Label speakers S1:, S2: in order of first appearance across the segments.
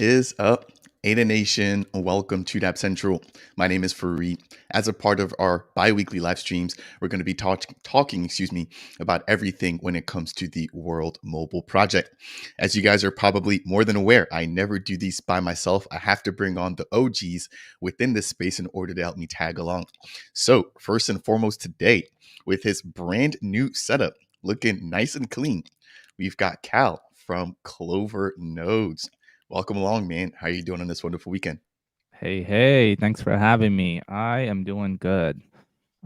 S1: Is up, Ada Nation? Welcome to Dap Central. My name is Fareed. As a part of our bi-weekly live streams, we're going to be talking, about everything when it comes to the World Mobile Project. As you guys are probably more than aware, I never do these by myself. I have to bring on the OGs within this space in order to help me tag along. So, first and foremost today, with his brand new setup, looking nice and clean, we've got Cal from Clover Nodes. Welcome along, man. How are you doing on this wonderful weekend?
S2: Hey, thanks for having me. I am doing good.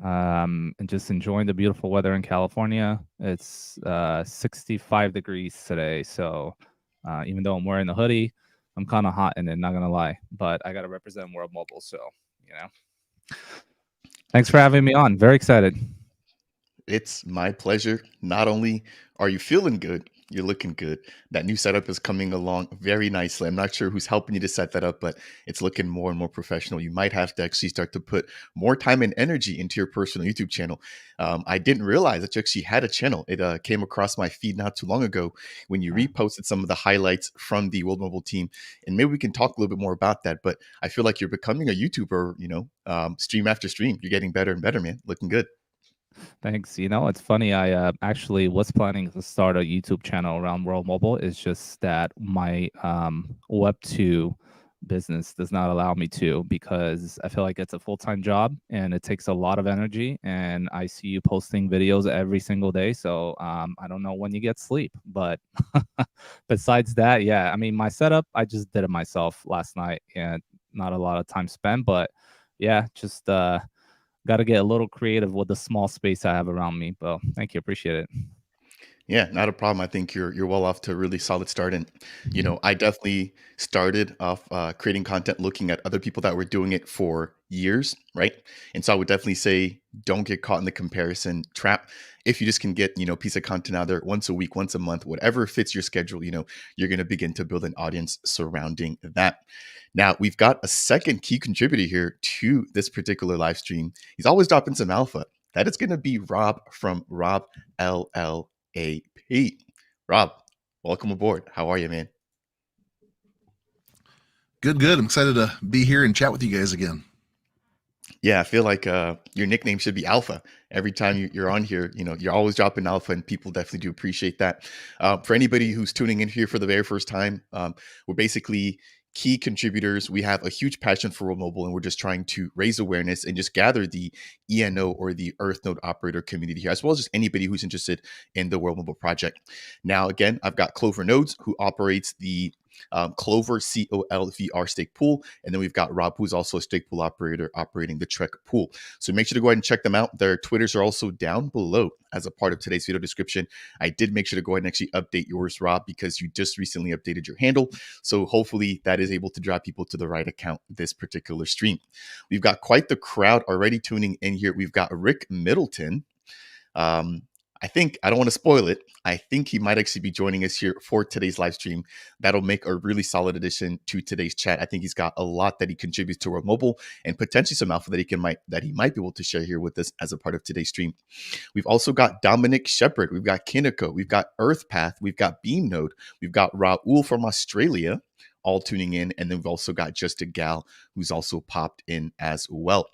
S2: And just enjoying the beautiful weather in California. It's 65 degrees today, so even though I'm wearing the hoodie, I'm kind of hot in it, not gonna lie. But I gotta represent World Mobile, so you know. Thanks for having me on. Very excited.
S1: It's my pleasure. Not only are you feeling good, you're looking good. That new setup is coming along very nicely. I'm not sure who's helping you to set that up, but it's looking more and more professional. You might have to actually start to put more time and energy into your personal YouTube channel. I didn't realize that you actually had a channel. It came across my feed not too long ago when you reposted some of the highlights from the World Mobile team. And maybe we can talk a little bit more about that. But I feel like you're becoming a YouTuber, stream after stream. You're getting better and better, man. Looking good.
S2: Thanks. It's funny. I actually was planning to start a YouTube channel around World Mobile. It's just that my Web2 business does not allow me to because I feel like it's a full time job and it takes a lot of energy. And I see you posting videos every single day. So I don't know when you get sleep. But besides that, yeah, I mean, my setup, I just did it myself last night and not a lot of time spent. But yeah, just got to get a little creative with the small space I have around me. But thank you, appreciate it.
S1: Yeah, not a problem. I think you're well off to a really solid start. And I definitely started off creating content, looking at other people that were doing it for years, right? And so I would definitely say don't get caught in the comparison trap. If you just can get piece of content out there once a week, once a month, whatever fits your schedule, you're going to begin to build an audience surrounding that. Now we've got a second key contributor here to this particular live stream. He's always dropping some alpha. That is going to be Rob from Rob LL. AP. Rob, welcome aboard. How are you, man?
S3: Good. I'm excited to be here and chat with you guys again.
S1: Yeah, I feel like your nickname should be Alpha. Every time you're on here, you're always dropping Alpha, and people definitely do appreciate that. For anybody who's tuning in here for the very first time, we're basically key contributors. We have a huge passion for World Mobile, and we're just trying to raise awareness and just gather the ENO or the Earthnode operator community here, as well as just anybody who's interested in the World Mobile project. Now, again, I've got Clover Nodes, who operates the Clover COLVR stake pool. And then we've got Rob, who's also a stake pool operator operating the Trek pool. So make sure to go ahead and check them out. Their Twitters are also down below as a part of today's video description. I did make sure to go ahead and actually update yours, Rob, because you just recently updated your handle. So hopefully that is able to drive people to the right account this particular stream. We've got quite the crowd already tuning in here. We've got Rick Middleton. I think I don't want to spoil it. I think he might actually be joining us here for today's live stream. That'll make a really solid addition to today's chat. I think he's got a lot that he contributes to World Mobile and potentially some alpha that he might be able to share here with us as a part of today's stream. We've also got Dominic Shepard, we've got Kiniko, we've got Earthpath, we've got Beamnode, we've got Raul from Australia, all tuning in. And then we've also got Just a Gal, who's also popped in as well.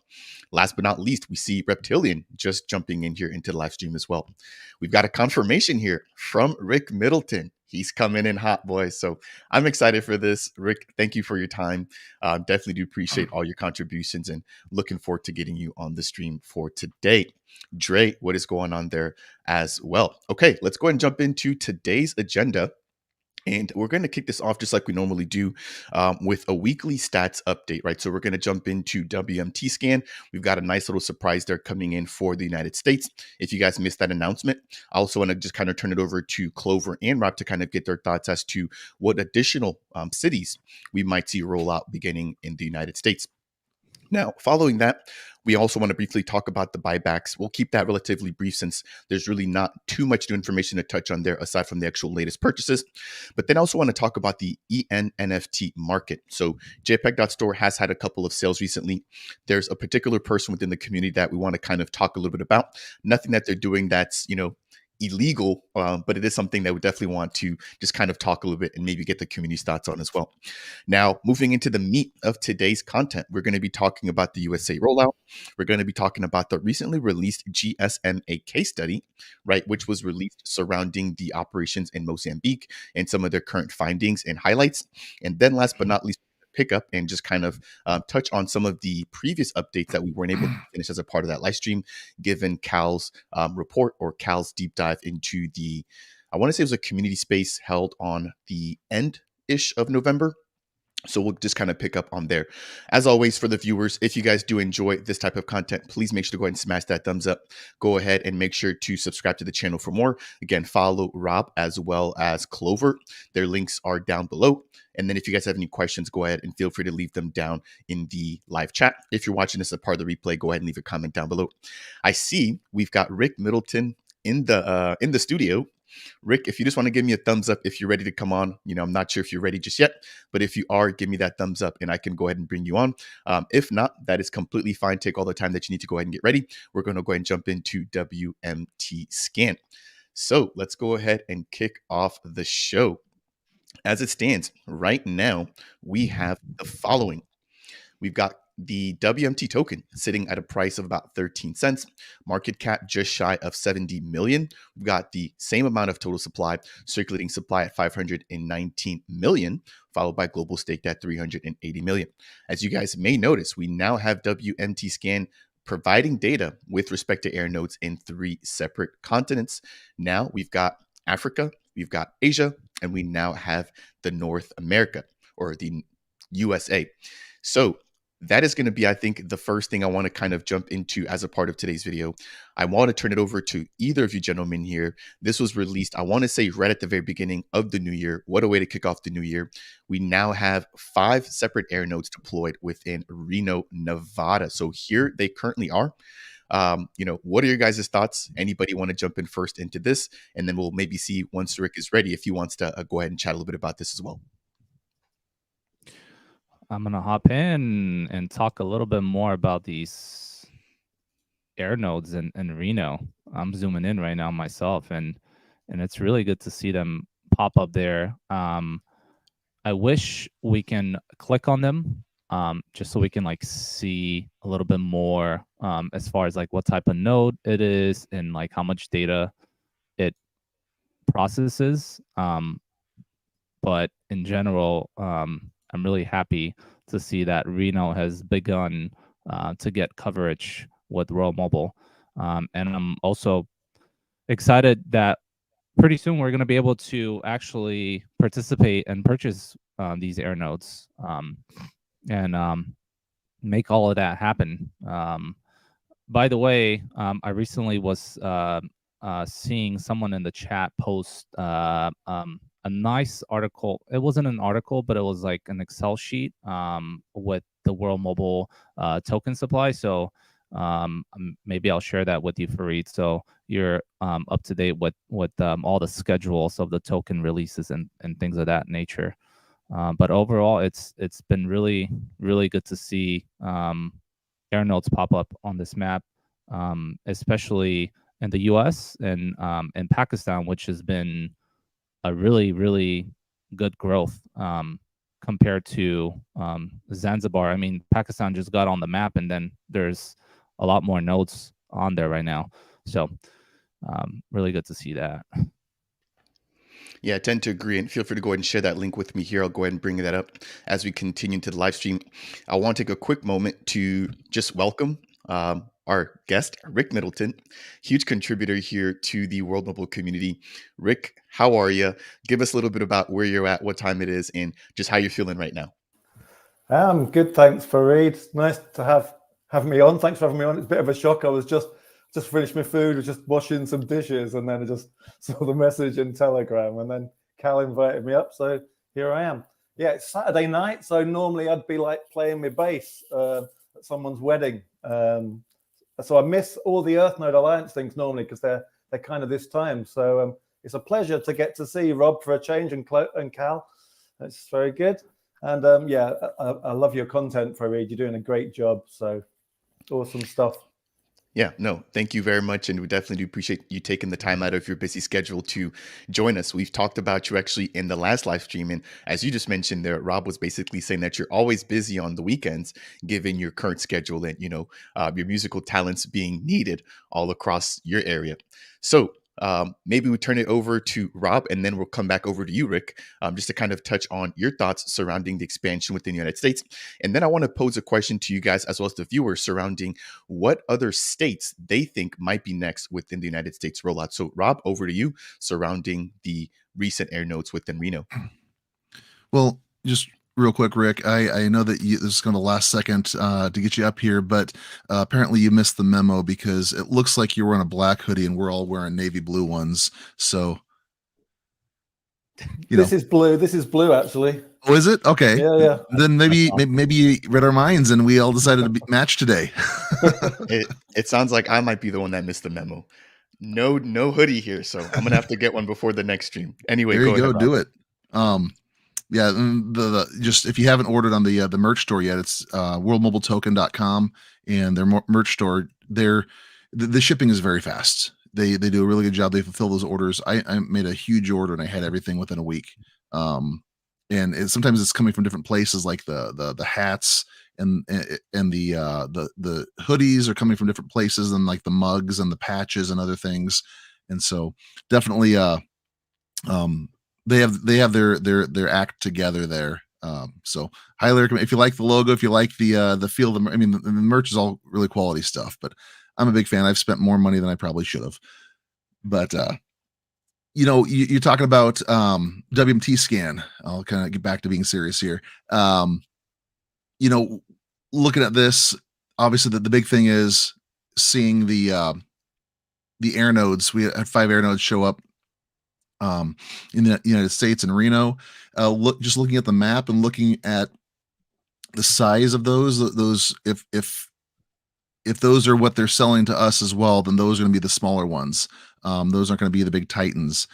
S1: Last but not least, we see Reptilian just jumping in here into the live stream as well. We've got a confirmation here from Rick Middleton. He's coming in hot, boys. So I'm excited for this. Rick, thank you for your time. Definitely do appreciate all your contributions and looking forward to getting you on the stream for today. Dre, what is going on there as well? Okay, let's go ahead and jump into today's agenda. And we're going to kick this off just like we normally do with a weekly stats update, right? So we're going to jump into WMT scan. We've got a nice little surprise there coming in for the United States. If you guys missed that announcement, I also want to just kind of turn it over to Clover and Rob to kind of get their thoughts as to what additional cities we might see roll out beginning in the United States. Now, following that, we also want to briefly talk about the buybacks. We'll keep that relatively brief since there's really not too much new information to touch on there aside from the actual latest purchases. But then I also want to talk about the ENNFT market. So JPEG.store has had a couple of sales recently. There's a particular person within the community that we want to kind of talk a little bit about. Nothing that they're doing that's, illegal, but it is something that we definitely want to just kind of talk a little bit and maybe get the community's thoughts on as well. Now, moving into the meat of today's content, we're going to be talking about the USA rollout. We're going to be talking about the recently released GSMA case study, right, which was released surrounding the operations in Mozambique and some of their current findings and highlights. And then last but not least, pick up and just kind of touch on some of the previous updates that we weren't able to finish as a part of that live stream, given Cal's report or Cal's deep dive into the, I want to say it was a community space held on the end-ish of November. So we'll just kind of pick up on there. As always, for the viewers, if you guys do enjoy this type of content, please make sure to go ahead and smash that thumbs up. Go ahead and make sure to subscribe to the channel for more. Again, follow Rob as well as Clover. Their links are down below. And then if you guys have any questions, go ahead and feel free to leave them down in the live chat. If you're watching this as part of the replay, go ahead and leave a comment down below. I see we've got Rick Middleton in the studio. Rick, if you just want to give me a thumbs up if you're ready to come on, I'm not sure if you're ready just yet, but if you are, give me that thumbs up and I can go ahead and bring you on. If not, that is completely fine. Take all the time that you need to go ahead and get ready. We're going to go ahead and jump into WMT scan. So let's go ahead and kick off the show. As it stands right now, we have the following. We've got the WMT token sitting at a price of about 13 cents, market cap just shy of 70 million. We've got the same amount of total supply, circulating supply at 519 million, followed by global staked at 380 million. As you guys may notice, we now have WMT scan providing data with respect to Airnodes in 3 separate continents. Now we've got Africa, we've got Asia, and we now have the North America or the USA. So that is going to be, I think, the first thing I want to kind of jump into as a part of today's video. I want to turn it over to either of you gentlemen here. This was released, I want to say, right at the very beginning of the new year. What a way to kick off the new year. We now have 5 separate Airnodes deployed within Reno, Nevada. So here they currently are. What are your guys' thoughts? Anybody want to jump in first into this? And then we'll maybe see once Rick is ready if he wants to go ahead and chat a little bit about this as well.
S2: I'm gonna hop in and talk a little bit more about these Airnodes in Reno. I'm zooming in right now myself, and it's really good to see them pop up there. I wish we can click on them, just so we can like see a little bit more as far as like what type of node it is and like how much data it processes. But in general, I'm really happy to see that Reno has begun to get coverage with World Mobile. And I'm also excited that pretty soon we're going to be able to actually participate and purchase these Airnodes and make all of that happen. By the way, I recently was seeing someone in the chat post a nice article. It wasn't an article, but it was like an Excel sheet with the World Mobile token supply. So maybe I'll share that with you, Fareed, so you're up to date with all the schedules of the token releases and things of that nature. But overall, it's been really, really good to see Airnodes pop up on this map, especially in the US and in Pakistan, which has been a really, really good growth compared to Zanzibar. I mean, Pakistan just got on the map, and then there's a lot more nodes on there right now. So really good to see that.
S1: Yeah, I tend to agree, and feel free to go ahead and share that link with me here. I'll go ahead and bring that up as we continue to the live stream. I want to take a quick moment to just welcome our guest, Rick Middleton, huge contributor here to the World Mobile community. Rick, how are you? Give us a little bit about where you're at, what time it is, and just how you're feeling right now.
S4: I'm good, thanks, Fareed. Nice to have me on. Thanks for having me on. It's a bit of a shock. I was just finished my food, was just washing some dishes, and then I just saw the message in Telegram, and then Cal invited me up, so here I am. Yeah, it's Saturday night, so normally I'd be like playing my bass at someone's wedding. So I miss all the Earthnode Alliance things normally because they're kind of this time. So it's a pleasure to get to see Rob for a change and Cal. That's very good. And yeah, I love your content, Fareed. You're doing a great job. So awesome stuff.
S1: Yeah, no, thank you very much. And we definitely do appreciate you taking the time out of your busy schedule to join us. We've talked about you actually in the last live stream. And as you just mentioned there, Rob was basically saying that you're always busy on the weekends, given your current schedule and, your musical talents being needed all across your area. So maybe we turn it over to Rob and then we'll come back over to you, Rick, just to kind of touch on your thoughts surrounding the expansion within the United States. And then I want to pose a question to you guys as well as the viewers surrounding what other states they think might be next within the United States rollout. So, Rob, over to you surrounding the recent Airnodes within Reno.
S3: Well, just real quick, Rick, I know that this is going to last second to get you up here, but apparently you missed the memo because it looks like you're wearing a black hoodie and we're all wearing navy blue ones. So,
S4: This is blue. This is blue, actually.
S3: Oh, is it? Okay.
S4: Yeah.
S3: Then maybe you read our minds and we all decided to match today.
S1: It sounds like I might be the one that missed the memo. No hoodie here, so I'm gonna have to get one before the next stream. Anyway,
S3: there you go,
S1: ahead,
S3: do it. Yeah, the just if you haven't ordered on the merch store yet, it's worldmobiletoken.com, and their merch store. The shipping is very fast. They do a really good job. They fulfill those orders. I made a huge order and I had everything within a week. And sometimes it's coming from different places, like the hats and the hoodies are coming from different places, and like the mugs and the patches and other things. And so definitely they have their act together there. So highly recommend, if you like the logo, if you like the feel, the merch is all really quality stuff, but I'm a big fan. I've spent more money than I probably should have. But you're talking about WMT scan. I'll kind of get back to being serious here. Looking at this, obviously the big thing is seeing the Airnodes. We had 5 Airnodes show up in the United States in Reno. Looking at the map and looking at the size of those if those are what they're selling to us as well, then those are going to be the smaller ones. Those aren't going to be the big titans.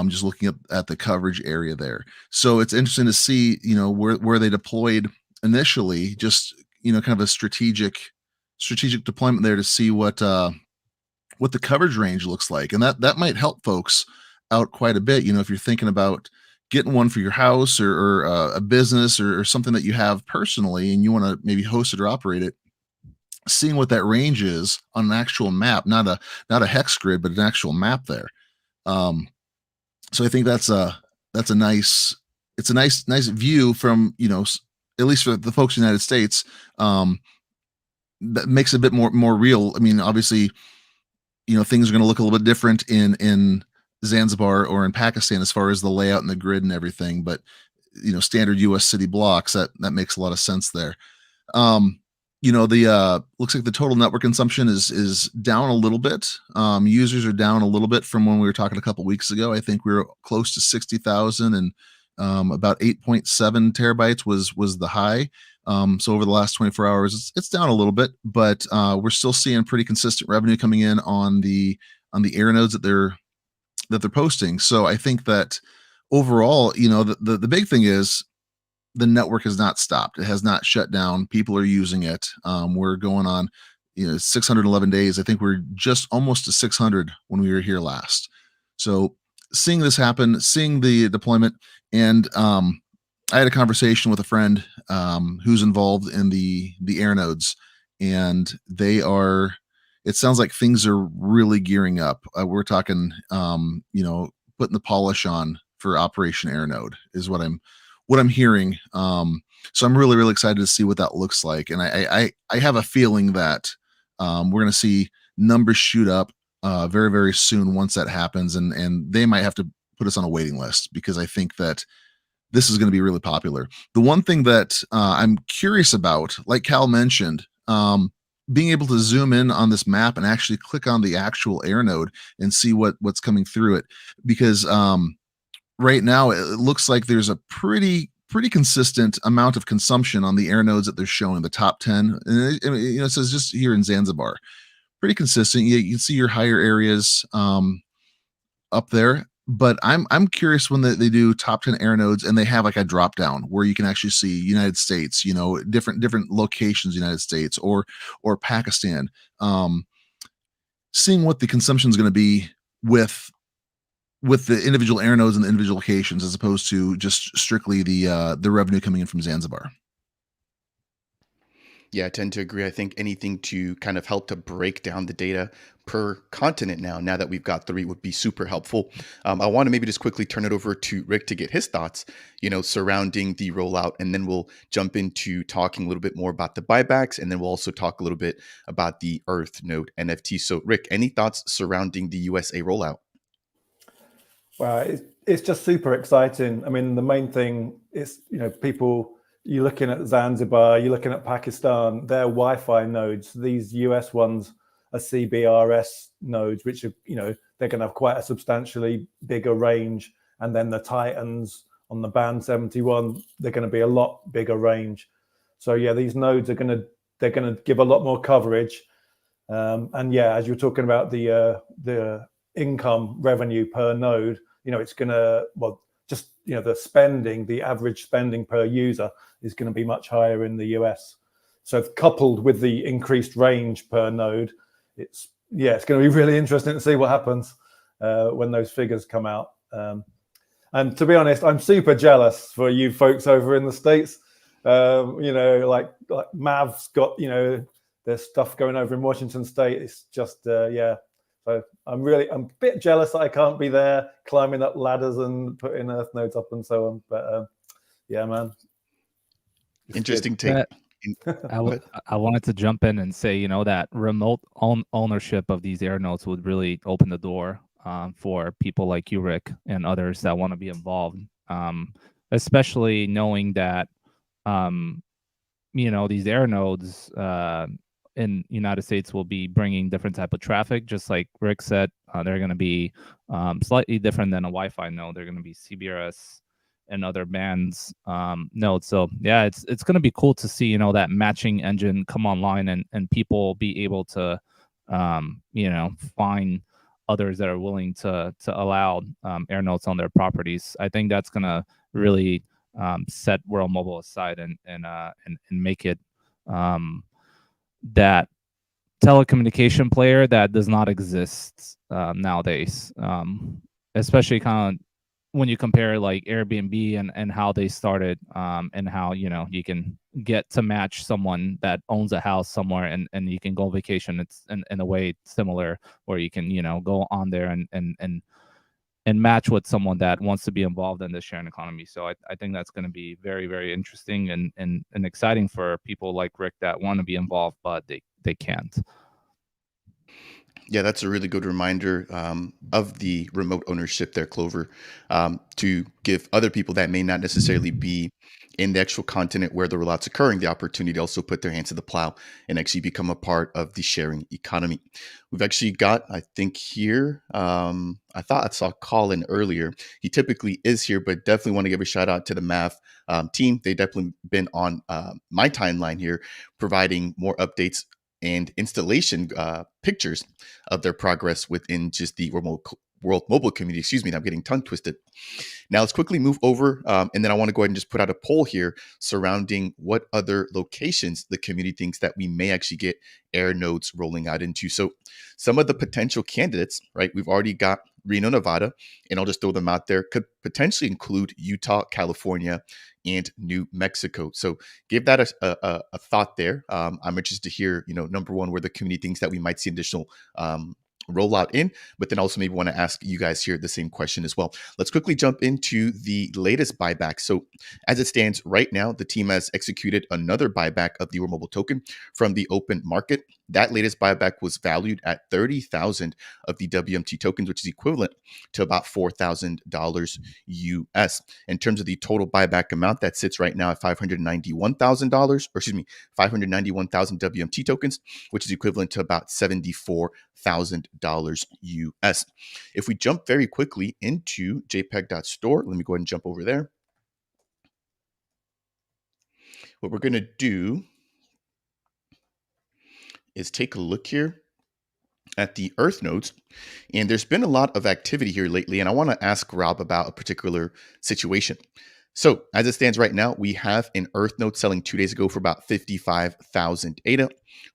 S3: Just looking at the coverage area there. So it's interesting to see, where they deployed initially, just, kind of a strategic deployment there to see what the coverage range looks like. And that might help folks out quite a bit. If you're thinking about getting one for your house or a business or something that you have personally, and you want to maybe host it or operate it, seeing what that range is on an actual map, not a hex grid, but an actual map there. So I think that's a nice view from, at least for the folks in the United States. That makes it a bit more real. I mean, obviously, things are going to look a little bit different in Zanzibar or in Pakistan as far as the layout and the grid and everything, but standard US city blocks, that makes a lot of sense there. Looks like the total network consumption is down a little bit. Users are down a little bit from when we were talking a couple weeks ago. I think we were close to 60,000, and about 8.7 terabytes was the high. So over the last 24 hours, it's down a little bit, but we're still seeing pretty consistent revenue coming in on the Airnodes that they're posting. So I think that overall, the big thing is the network has not stopped. It has not shut down. People are using it. We're going on, 611 days. I think we're just almost to 600 when we were here last. So seeing this happen, seeing the deployment, and I had a conversation with a friend who's involved in the Airnodes, and it sounds like things are really gearing up. We're talking, putting the polish on for Operation Airnode is what I'm hearing. So I'm really, really excited to see what that looks like. And I have a feeling that we're going to see numbers shoot up very, very soon once that happens. And they might have to put us on a waiting list, because I think that this is going to be really popular. The one thing that I'm curious about, like Cal mentioned, being able to zoom in on this map and actually click on the actual Airnode and see what's coming through it, because right now it looks like there's a pretty consistent amount of consumption on the Airnodes that they're showing, the top 10. And it says just here in Zanzibar, pretty consistent. You can see your higher areas up there. But I'm curious when they do top 10 Airnodes and they have like a drop down where you can actually see United States, different locations, United States or Pakistan. seeing what the consumption is going to be with the individual Airnodes and the individual locations, as opposed to just strictly the revenue coming in from Zanzibar.
S1: Yeah, I tend to agree. I think anything to kind of help to break down the data per continent now that we've got three, would be super helpful. I want to maybe just quickly turn it over to Rick to get his thoughts, surrounding the rollout, and then we'll jump into talking a little bit more about the buybacks, and then we'll also talk a little bit about the Earnode NFT. So, Rick, any thoughts surrounding the USA rollout?
S4: Well, it's just super exciting. I mean, the main thing is, people, you're looking at Zanzibar, you're looking at Pakistan, they're Wi-Fi nodes. These US ones are CBRS nodes, which are, they're going to have quite a substantially bigger range. And then the Titans on the band 71, they're going to be a lot bigger range. So yeah, these nodes they're going to give a lot more coverage. And yeah, as you're talking about the income revenue per node, it's going to, the average spending per user is going to be much higher in the US. So coupled with the increased range per node, it's going to be really interesting to see what happens when those figures come out. And to be honest, I'm super jealous for you folks over in the States. Like Mav's got, there's stuff going over in Washington State. It's just, So I'm a bit jealous that I can't be there climbing up ladders and putting earth nodes up and so on. But yeah, man.
S1: Interesting take.
S2: I wanted to jump in and say, that remote ownership of these Airnodes would really open the door for people like you, Rick, and others that want to be involved, especially knowing that, these Airnodes in United States will be bringing different type of traffic. Just like Rick said, they're going to be slightly different than a Wi-Fi node. They're going to be CBRS and other bands nodes. So yeah, it's going to be cool to see, that matching engine come online and people be able to, find others that are willing to allow Airnodes on their properties. I think that's going to really set World Mobile aside and make it that telecommunication player that does not exist nowadays, especially kind of when you compare like Airbnb and how they started, and how you can get to match someone that owns a house somewhere and you can go vacation. It's in a way similar, where you can go on there and match with someone that wants to be involved in the sharing economy. So I think that's going to be very, very interesting and exciting for people like Rick that want to be involved, but they can't.
S1: Yeah, that's a really good reminder of the remote ownership there, Clover, to give other people that may not necessarily be in the actual continent where the rollout's occurring the opportunity to also put their hands to the plow and actually become a part of the sharing economy. We've actually got, I think here, I thought I saw Colin earlier. He typically is here, but definitely want to give a shout out to the Mav team. They definitely been on my timeline here, providing more updates and installation pictures of their progress within just the World Mobile community. Excuse me, I'm getting tongue twisted. Now let's quickly move over, and then I want to go ahead and just put out a poll here surrounding what other locations the community thinks that we may actually get Airnodes rolling out into. So some of the potential candidates, right? We've already got Reno, Nevada, and I'll just throw them out there, could potentially include Utah, California, and New Mexico. So give that a thought there. I'm interested to hear, number one, where the community thinks that we might see additional rollout in, but then also maybe want to ask you guys here the same question as well. Let's quickly jump into the latest buyback. So as it stands right now, the team has executed another buyback of the World Mobile token from the open market. That latest buyback was valued at 30,000 of the WMT tokens, which is equivalent to about $4,000 US. In terms of the total buyback amount, that sits right now at $591,000, or excuse me, 591,000 WMT tokens, which is equivalent to about $74,000 US. If we jump very quickly into jpeg.store, let me go ahead and jump over there. What we're going to do is take a look here at the Earth nodes. And there's been a lot of activity here lately. And I want to ask Rob about a particular situation. So as it stands right now, we have an Earth node selling 2 days ago for about 55,000 ADA.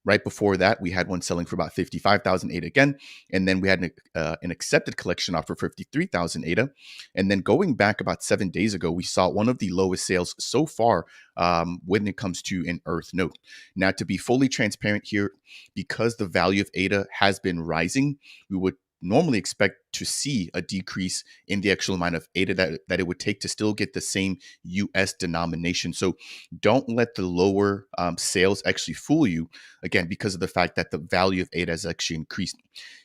S1: Right before that, we had one selling for about 55,000 ADA again. And then we had an accepted collection offer for 53,000 ADA. And then going back about 7 days ago, we saw one of the lowest sales so far when it comes to an Earth node. Now, to be fully transparent here, because the value of ADA has been rising, we would normally expect to see a decrease in the actual amount of ADA that it would take to still get the same US denomination. So don't let the lower sales actually fool you, again, because of the fact that the value of ADA has actually increased.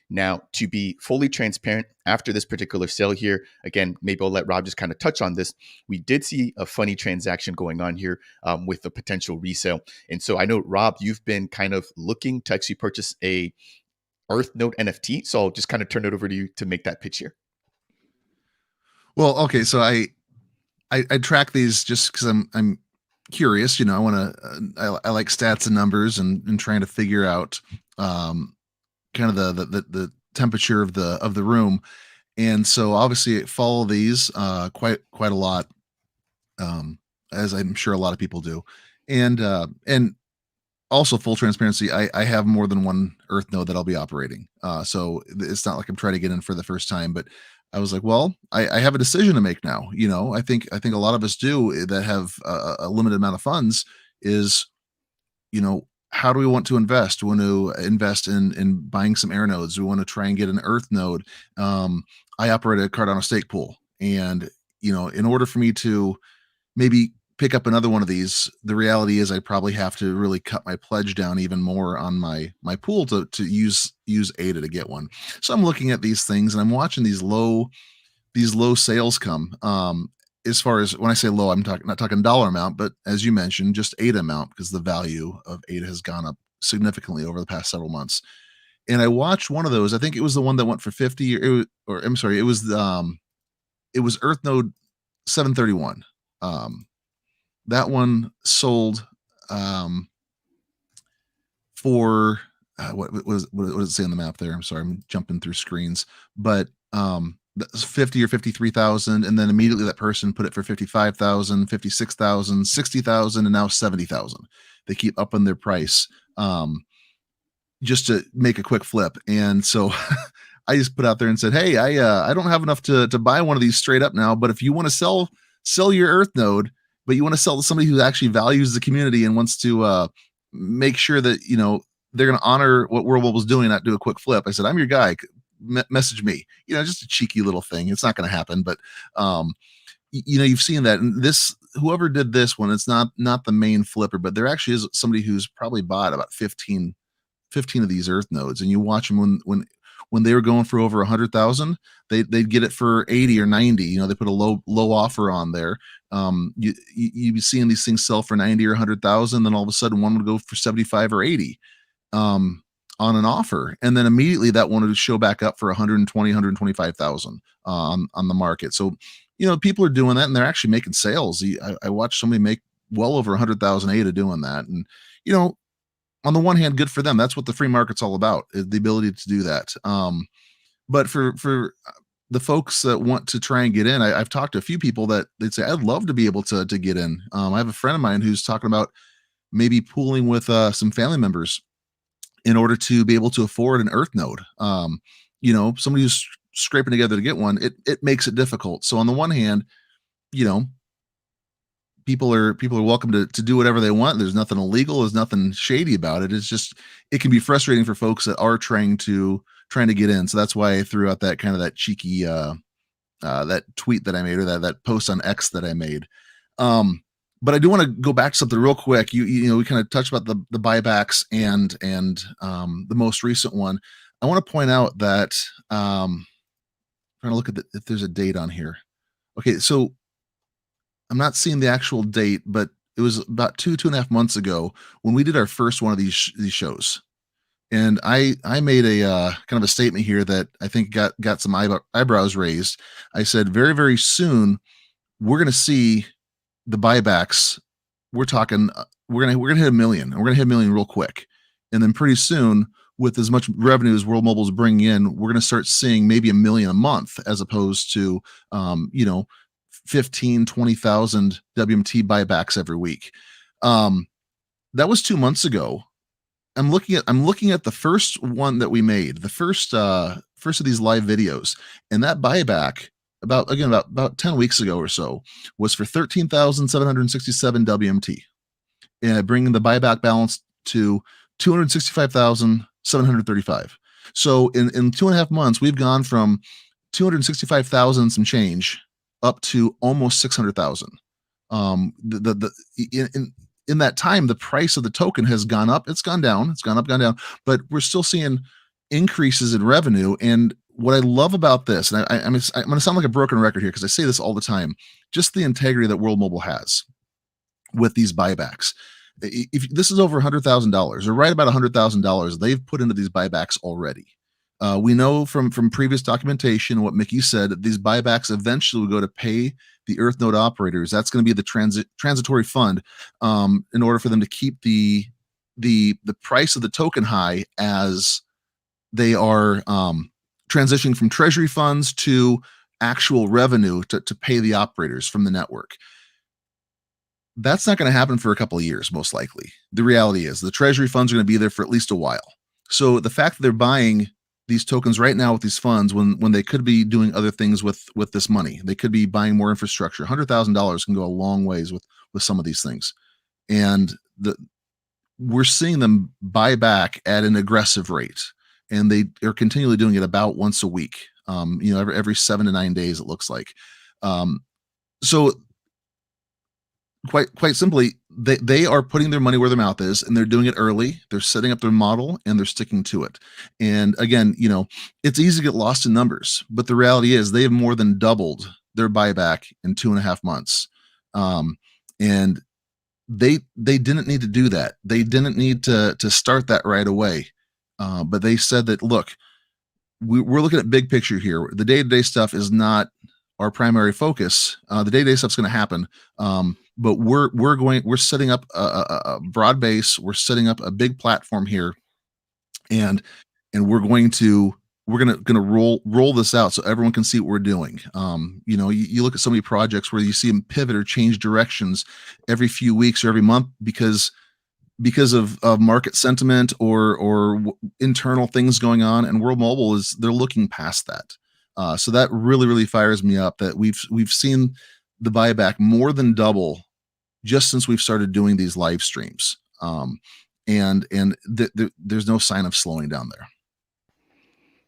S1: Now, to be fully transparent, after this particular sale here, again, maybe I'll let Rob just kind of touch on this. We did see a funny transaction going on here with the potential resale. And so I know, Rob, you've been kind of looking to actually purchase a Earth-node NFT. So I'll just kind of turn it over to you to make that pitch here.
S3: Well, okay, so I track these just because I'm curious. I want to I like stats and numbers and trying to figure out kind of the temperature of the room, and so obviously follow these quite a lot, as I'm sure a lot of people do, and also full transparency, I have more than one Earth node that I'll be operating. So it's not like I'm trying to get in for the first time, but I was like, well, I have a decision to make now. I think a lot of us do that have a limited amount of funds is, how do we want to invest? We want to invest in buying some Airnodes. We want to try and get an Earth node. I operate a Cardano stake pool. And, in order for me to maybe pick up another one of these, the reality is I probably have to really cut my pledge down even more on my pool to use ADA to get one. So I'm looking at these things and I'm watching these low sales come. As far as when I say low, I'm not talking dollar amount, but as you mentioned, just ADA amount, because the value of ADA has gone up significantly over the past several months. And I watched one of those. I think it was the one that went for 50, or I'm sorry, it was Earth node 731. That one sold for what does it say on the map there? I'm sorry, I'm jumping through screens, but that's 50 or 53,000, and then immediately that person put it for 55,000, 56,000, 60,000, and now 70,000. They keep upping their price just to make a quick flip, and so I just put out there and said, hey, I don't have enough to buy one of these straight up now, but if you want to sell your Earth node, but you want to sell to somebody who actually values the community and wants to make sure that they're going to honor what World Mobile's doing, not do a quick flip. I said, I'm your guy. Message me. Just a cheeky little thing. It's not going to happen, but you've seen that. And whoever did this one, it's not the main flipper, but there actually is somebody who's probably bought about 15 of these Earth nodes, and you watch them when they were going for over 100,000, they'd get it for 80 or 90. They put a low offer on there. You'd be seeing these things sell for 90 or 100,000, then all of a sudden one would go for 75 or 80 on an offer, and then immediately that one would show back up for 120, 125,000 on the market. So people are doing that, and they're actually making sales. I watched somebody make well over 100,000 ADA doing that, and on the one hand, good for them. That's what the free market's all about, is the ability to do that. But for the folks that want to try and get in, I've talked to a few people that they'd say, I'd love to be able to get in. I have a friend of mine who's talking about maybe pooling with some family members in order to be able to afford an Earth node. Somebody who's scraping together to get one, it makes it difficult. So on the one hand, people are welcome to do whatever they want. There's nothing illegal. There's nothing shady about it. It's just, it can be frustrating for folks that are trying to get in. So that's why I threw out that kind of that cheeky, that tweet that I made, or that post on X that I made. But I do want to go back to something real quick. We kind of touched about the buybacks and the most recent one. I want to point out that trying to look at if there's a date on here. Okay, so I'm not seeing the actual date, but it was about 2.5 months ago when we did our first one of these shows. And I made a kind of a statement here that I think got some eyebrows raised. I said, very, very soon, we're going to see the buybacks. We're talking, we're going to hit 1 million. And we're going to hit 1 million real quick. And then pretty soon, with as much revenue as World Mobile is bringing in, we're going to start seeing maybe 1 million a month, as opposed to, 15, 20,000 WMT buybacks every week. That was 2 months ago. I'm looking at the first one that we made, the first of these live videos, and that buyback about 10 weeks ago or so was for 13,767 WMT, and bringing the buyback balance to 265,735. So in 2.5 months, we've gone from 265,000 some change up to almost 600,000. In that time, the price of the token has gone up. It's gone down. It's gone up, gone down. But we're still seeing increases in revenue. And what I love about this, and I'm going to sound like a broken record here because I say this all the time, just the integrity that World Mobile has with these buybacks. If this is over $100,000 or right about $100,000, they've put into these buybacks already. We know from previous documentation, what Mickey said, that these buybacks eventually will go to pay the Earnode operators. That's going to be the transitory fund in order for them to keep the price of the token high as they are transitioning from treasury funds to actual revenue to pay the operators from the network. That's not going to happen for a couple of years, most likely. The reality is the treasury funds are going to be there for at least a while. So the fact that they're buying these tokens right now with these funds when they could be doing other things with this money, they could be buying more infrastructure. $100,000 can go a long ways with some of these things. And we're seeing them buy back at an aggressive rate, and they are continually doing it about once a week. Every 7 to 9 days, it looks like. So quite simply, they are putting their money where their mouth is, and they're doing it early. They're setting up their model and they're sticking to it. And again, it's easy to get lost in numbers, but the reality is they have more than doubled their buyback in 2.5 months. And they didn't need to do that. They didn't need to start that right away. But they said that, look, we're looking at big picture here. The day-to-day stuff is not our primary focus. The day-to-day stuff's going to happen. But we're setting up a broad base. We're setting up a big platform here, and we're going to roll this out so everyone can see what we're doing. You look at so many projects where you see them pivot or change directions every few weeks or every month because of market sentiment or internal things going on, and World Mobile they're looking past that. So that really fires me up that we've seen the buyback more than double just since we've started doing these live streams. And there's no sign of slowing down there.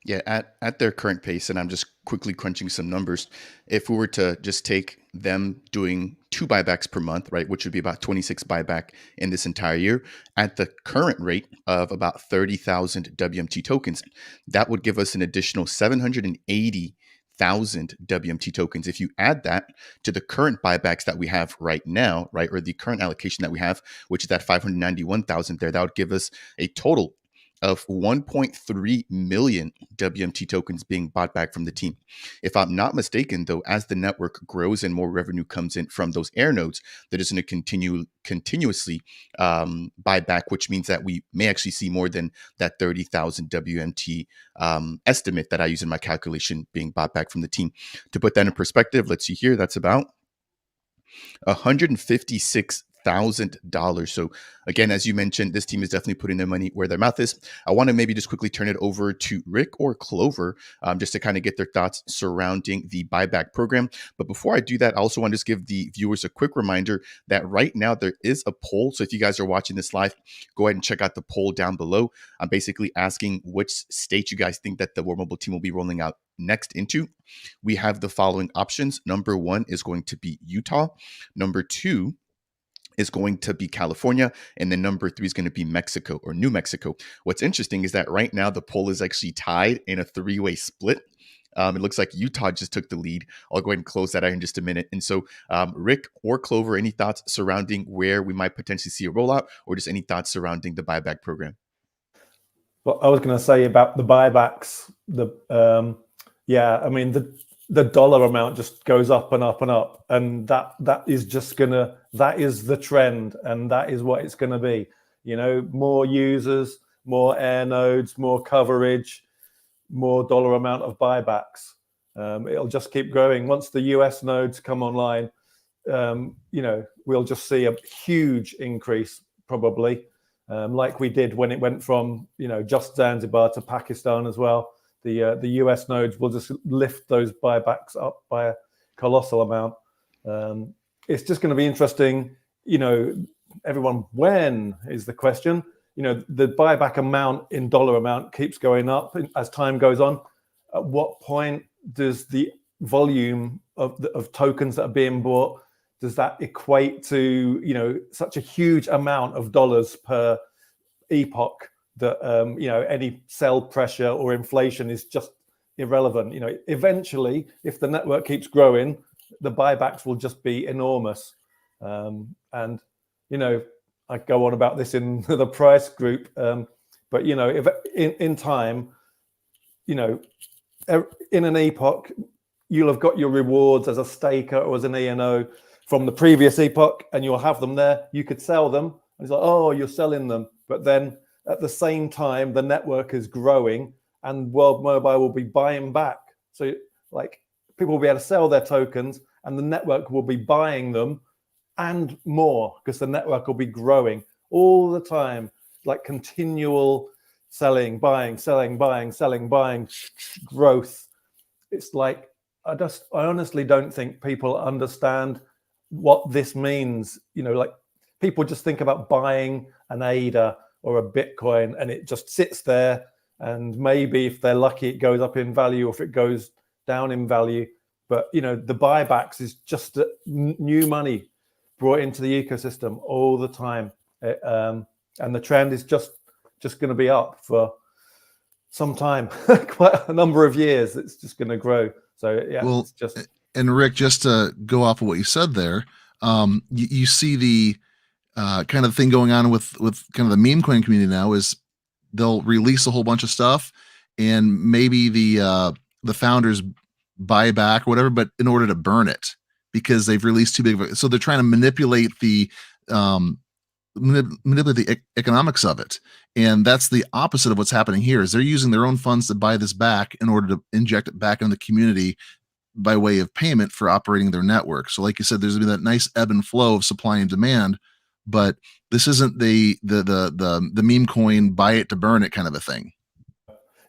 S1: Yeah, at their current pace, and I'm just quickly crunching some numbers. If we were to just take them doing 2 buybacks per month, right, which would be about 26 buyback in this entire year, at the current rate of about 30,000 WMT tokens, that would give us an additional 780,000 WMT tokens. If you add that to the current buybacks that we have right now, right, or the current allocation that we have, which is at 591,000 there, that would give us a total of 1.3 million WMT tokens being bought back from the team. If I'm not mistaken, though, as the network grows and more revenue comes in from those Airnodes, that is going to continuously buy back, which means that we may actually see more than that 30,000 WMT estimate that I use in my calculation being bought back from the team. To put that in perspective, let's see here, that's about $156,000. So again, as you mentioned, this team is definitely putting their money where their mouth is. I want to maybe just quickly turn it over to Rick or Clover just to kind of get their thoughts surrounding the buyback program. But before I do that, I also want to just give the viewers a quick reminder that right now there is a poll. So if you guys are watching this live, go ahead and check out the poll down below. I'm basically asking which state you guys think that the World Mobile team will be rolling out next into. We have the following options. Number 1 is going to be Utah. Number 2 is going to be California, and then number 3 is going to be Mexico or New Mexico. What's interesting is that right now the poll is actually tied in a 3-way split. It looks like Utah just took the lead. I'll go ahead and close that out in just a minute. And so, Rick or Clover, any thoughts surrounding where we might potentially see a rollout, or just any thoughts surrounding the buyback program?
S4: Well, I was going to say about the buybacks, I mean, the dollar amount just goes up and up and up, and that is the trend, and that is what it's going to be. More users, more Airnodes, more coverage, more dollar amount of buybacks. It'll just keep growing. Once the US nodes come online, we'll just see a huge increase probably, like we did when it went from just Zanzibar to Pakistan as well. The US nodes will just lift those buybacks up by a colossal amount. It's just going to be interesting. Everyone, when is the question? The buyback amount in dollar amount keeps going up as time goes on. At what point does the volume of tokens that are being bought, does that equate to such a huge amount of dollars per epoch that any sell pressure or inflation is just irrelevant? Eventually, if the network keeps growing, the buybacks will just be enormous. And I go on about this in the price group, but if in time, in an epoch, you'll have got your rewards as a staker or as an ENO from the previous epoch, and you'll have them there. You could sell them, and it's like, oh, you're selling them, but then at the same time, the network is growing, and World Mobile will be buying back. So, like, people will be able to sell their tokens, and the network will be buying them and more, because the network will be growing all the time, like continual selling, buying, selling, buying, selling, buying, growth. It's like, I honestly don't think people understand what this means. Like, people just think about buying an ADA or a Bitcoin, and it just sits there, and maybe if they're lucky it goes up in value, or if it goes down in value. But the buybacks is just new money brought into the ecosystem all the time, and the trend is just going to be up for some time, quite a number of years. It's just going to grow. So yeah,
S3: Well,
S4: it's just.
S3: And Rick, just to go off of what you said there, you see the kind of thing going on with kind of the meme coin community now is they'll release a whole bunch of stuff, and maybe the founders buy back or whatever, but in order to burn it because they've released too big of a, so they're trying to manipulate the economics of it. And that's the opposite of what's happening here. Is they're using their own funds to buy this back in order to inject it back into the community by way of payment for operating their network. So like you said, there's gonna be that nice ebb and flow of supply and demand, but this isn't the meme coin buy it to burn it kind of a thing.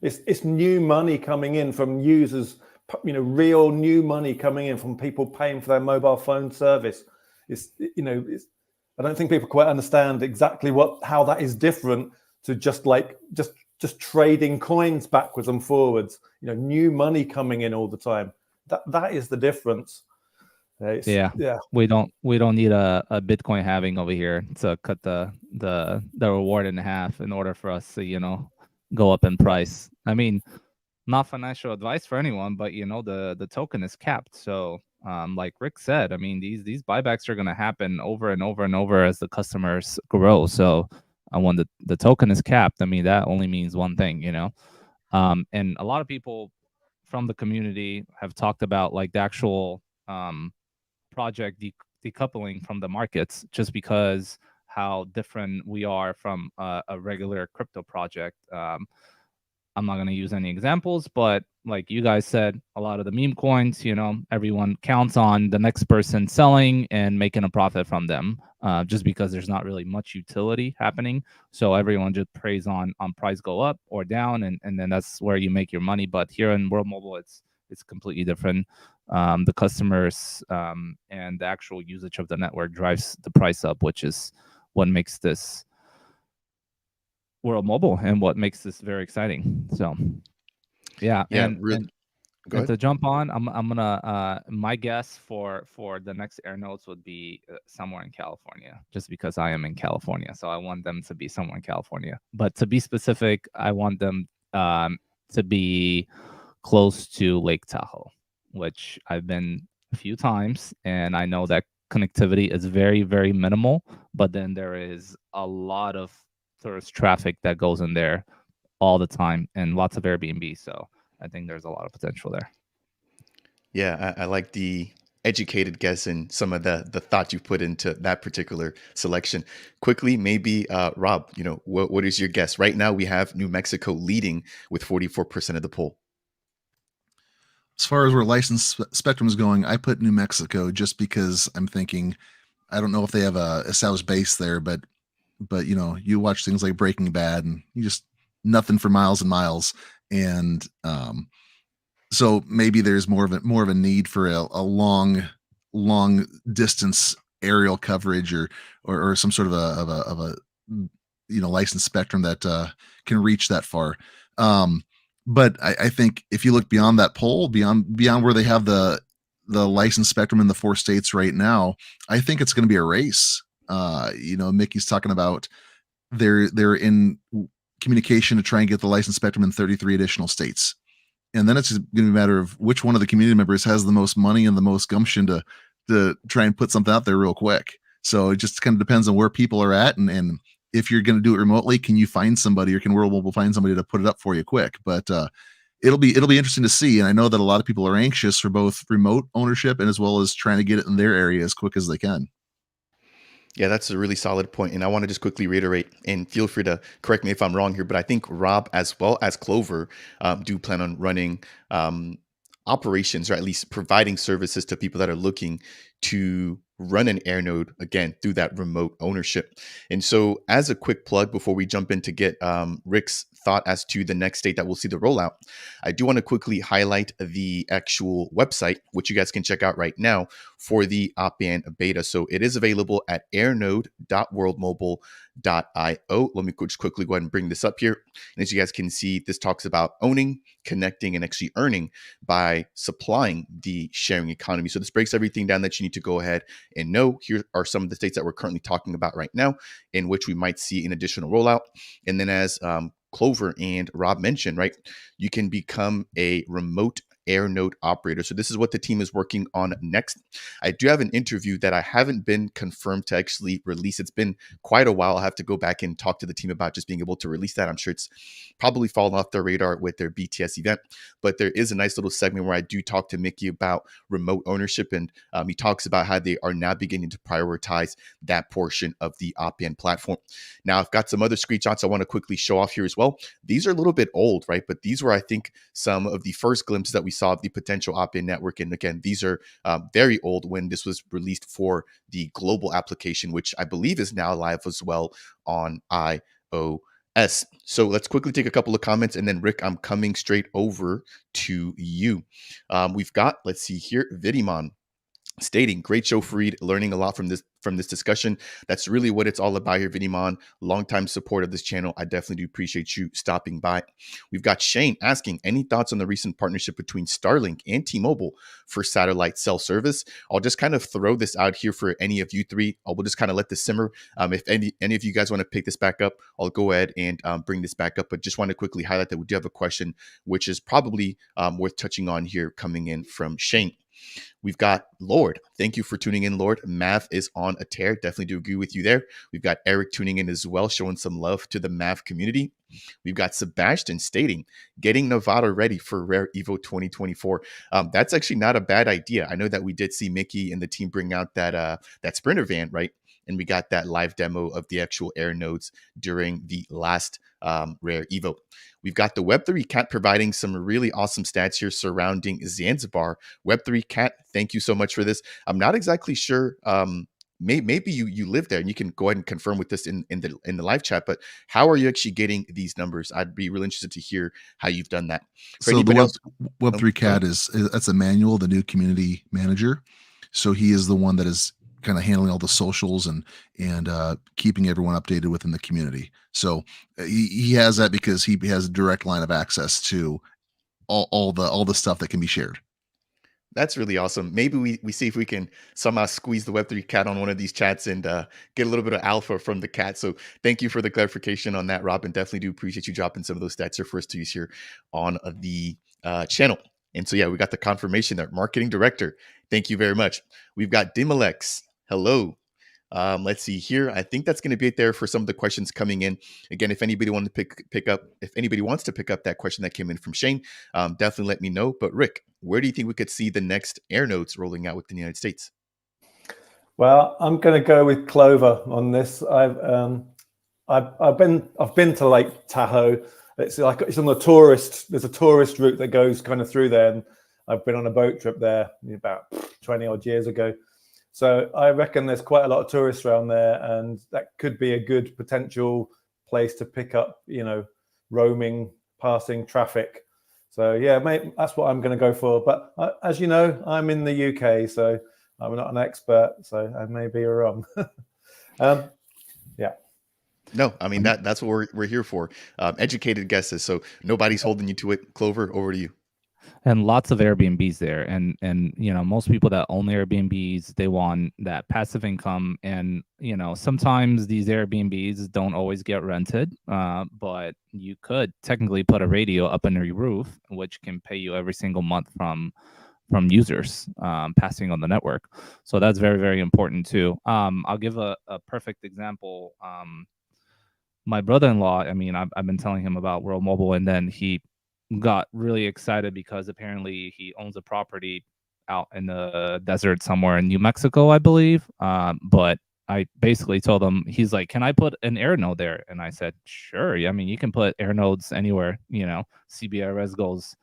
S4: It's new money coming in from users, real new money coming in from people paying for their mobile phone service. I don't think people quite understand exactly how that is different to just trading coins backwards and forwards. New money coming in all the time. That is the difference.
S2: Yeah. We don't need a Bitcoin halving over here to cut the reward in half in order for us to go up in price. I mean, not financial advice for anyone, but the token is capped. So like Rick said, I mean, these buybacks are going to happen over and over and over as the customers grow. So when the token is capped, I mean, that only means one thing, and a lot of people from the community have talked about like the actual project decoupling from the markets, just because how different we are from a regular crypto project. I'm not going to use any examples, but like you guys said, a lot of the meme coins, everyone counts on the next person selling and making a profit from them, just because there's not really much utility happening. So everyone just preys on price go up or down, and then that's where you make your money. But here in World Mobile, it's completely different. The customers and the actual usage of the network drives the price up, which is what makes this World Mobile and what makes this very exciting. So yeah, and to jump on, I'm gonna my guess for the next Airnodes would be somewhere in California, just because I am in California, so I want them to be somewhere in California. But to be specific, I want them to be close to Lake Tahoe, which I've been a few times, and I know that connectivity is very, very minimal, but then there is a lot of tourist traffic that goes in there all the time, and lots of Airbnb. So I think there's a lot of potential there.
S1: Yeah, I like the educated guess and some of the thought you put into that particular selection. Quickly, maybe Rob, what is your guess? Right now we have New Mexico leading with 44% of the poll.
S3: As far as where licensed spectrum is going, I put New Mexico just because I'm thinking, I don't know if they have a established base there, but you know, you watch things like Breaking Bad and you just nothing for miles and miles. And so maybe there's more of a need for a long distance aerial coverage or some sort of a you know, licensed spectrum that can reach that far. But I think if you look beyond that pole, beyond where they have the licensed spectrum in the 4 states right now, I think it's going to be a race. You know, Mickey's talking about they're in communication to try and get the licensed spectrum in 33 additional states. And then it's just going to be a matter of which one of the community members has the most money and the most gumption to try and put something out there real quick. So it just kind of depends on where people are at, and if you're going to do it remotely, can you find somebody, or can World Mobile find somebody to put it up for you quick? But it'll be interesting to see. And I know that a lot of people are anxious for both remote ownership and as well as trying to get it in their area as quick as they can.
S1: Yeah, that's a really solid point. And I want to just quickly reiterate, and feel free to correct me if I'm wrong here, but I think Rob as well as Clover do plan on running operations, or at least providing services to people that are looking to run an Airnode, again, through that remote ownership. And so as a quick plug before we jump in to get Rick's thought as to the next state that we'll see the rollout, I do want to quickly highlight the actual website, which you guys can check out right now for the Oppan beta. So it is available at airnode.worldmobile.io. Let me just quickly go ahead and bring this up here. And as you guys can see, this talks about owning, connecting, and actually earning by supplying the sharing economy. So this breaks everything down that you need to go ahead and know. Here are some of the states that we're currently talking about right now, in which we might see an additional rollout. And then as Clover and Rob mentioned, right, you can become a remote Airnode operator. So this is what the team is working on next. I do have an interview that I haven't been confirmed to actually release. It's been quite a while. I'll have to go back and talk to the team about just being able to release that. I'm sure it's probably fallen off their radar with their BTS event, but there is a nice little segment where I do talk to Mickey about remote ownership, and he talks about how they are now beginning to prioritize that portion of the Oppan platform. Now, I've got some other screenshots I want to quickly show off here as well. These are a little bit old, right? But these were, I think, some of the first glimpses that we saw of the potential Oppan network. And again, these are very old when this was released for the global application, which I believe is now live as well on iOS. So let's quickly take a couple of comments, and then Rick, I'm coming straight over to you. We've got, let's see here, Vidimon stating, great show, Fareed, learning a lot from this discussion. That's really what it's all about here, Vidimon. Longtime support of this channel. I definitely do appreciate you stopping by. We've got Shane asking, any thoughts on the recent partnership between Starlink and T-Mobile for satellite cell service? I'll just kind of throw this out here for any of you three. We'll just kind of let this simmer. If any of you guys want to pick this back up, I'll go ahead and bring this back up. But just want to quickly highlight that we do have a question, which is probably worth touching on here, coming in from Shane. We've got Lord. Thank you for tuning in, Lord. Mav is on a tear. Definitely do agree with you there. We've got Eric tuning in as well, showing some love to the Mav community. We've got Sebastian stating, getting Nevada ready for Rare Evo 2024. That's actually not a bad idea. I know that we did see Mickey and the team bring out that Sprinter van, right? And we got that live demo of the actual Airnodes during the last Rare Evo. We've got the Web3 Cat providing some really awesome stats here surrounding Zanzibar. Web3 Cat, thank you so much for this. I'm not exactly sure. Maybe you live there, and you can go ahead and confirm with this in the live chat. But how are you actually getting these numbers? I'd be really interested to hear how you've done that. For
S3: so
S1: anybody else,
S3: Web3 Cat is that's Emmanuel, the new community manager. So he is the one that is kind of handling all the socials and keeping everyone updated within the community. So he has that because he has a direct line of access to all the stuff that can be shared.
S1: That's really awesome. Maybe we see if we can somehow squeeze the Web3 Cat on one of these chats and get a little bit of alpha from the cat. So thank you for the clarification on that, Robin. Definitely do appreciate you dropping some of those stats here for us to use here on the channel. And so, yeah, we got the confirmation there. Marketing director, thank you very much. We've got Dimalex. Hello. Let's see here. I think that's going to be it there for some of the questions coming in. Again, if anybody wanted to if anybody wants to pick up that question that came in from Shane, definitely let me know. But Rick, where do you think we could see the next Airnodes rolling out within the United States?
S4: Well, I'm going to go with Clover on this. I've been to Lake Tahoe. It's on the tourist. There's a tourist route that goes kind of through there, and I've been on a boat trip there about 20 odd years ago. So I reckon there's quite a lot of tourists around there, and that could be a good potential place to pick up, roaming, passing traffic. So yeah, that's what I'm going to go for. But as you know, I'm in the UK, so I'm not an expert, so I may be wrong. Yeah.
S1: No, I mean that's what we're here for. Educated guesses. So nobody's holding you to it. Clover, over to you.
S2: And lots of Airbnbs there, and most people that own Airbnbs, they want that passive income, and sometimes these Airbnbs don't always get rented, but you could technically put a radio up on your roof, which can pay you every single month from users passing on the network. So that's very, very important too. I'll give a perfect example. My brother-in-law, I mean, I've been telling him about World Mobile, and then he got really excited because apparently he owns a property out in the desert somewhere in New Mexico, I believe. But I basically told him, he's like, "Can I put an Airnode there?" And I said, "Sure. I mean, you can put Airnodes anywhere. CBRS goes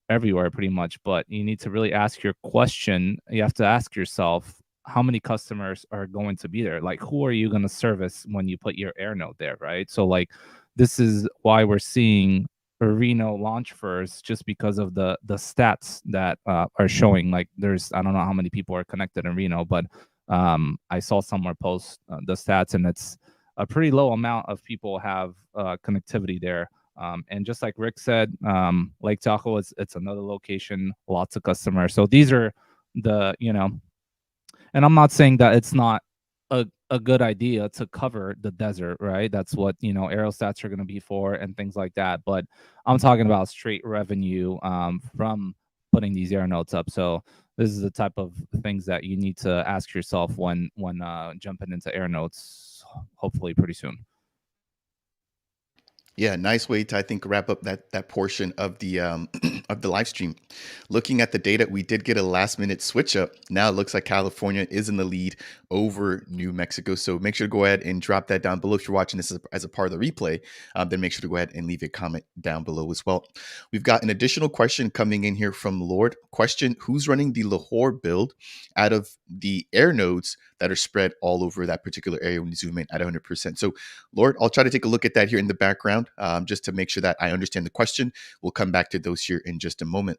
S2: everywhere pretty much, but you need to really ask your question. You have to ask yourself, how many customers are going to be there? Like, who are you going to service when you put your Airnode there, right? So like, this is why we're seeing Reno launch first, just because of the stats that are showing. Like, I don't know how many people are connected in Reno, but I saw somewhere post the stats, and it's a pretty low amount of people have connectivity there. And just like Rick said, Lake Tahoe it's another location, lots of customers. So these are the and I'm not saying that it's not a good idea to cover the desert, right? That's what aerostats are going to be for and things like that. But I'm talking about straight revenue from putting these Airnodes up. So this is the type of things that you need to ask yourself when jumping into Airnodes, hopefully pretty soon.
S1: Yeah, nice way to, I think, wrap up that portion of the of the live stream. Looking at the data, we did get a last minute switch up. Now it looks like California is in the lead over New Mexico. So make sure to go ahead and drop that down below. If you're watching this as a part of the replay, then make sure to go ahead and leave a comment down below as well. We've got an additional question coming in here from Lord. Question: who's running the Lahore build out of the Airnodes that are spread all over that particular area when you zoom in at 100%? So Lord, I'll try to take a look at that here in the background just to make sure that I understand the question. We'll come back to those here in just a moment.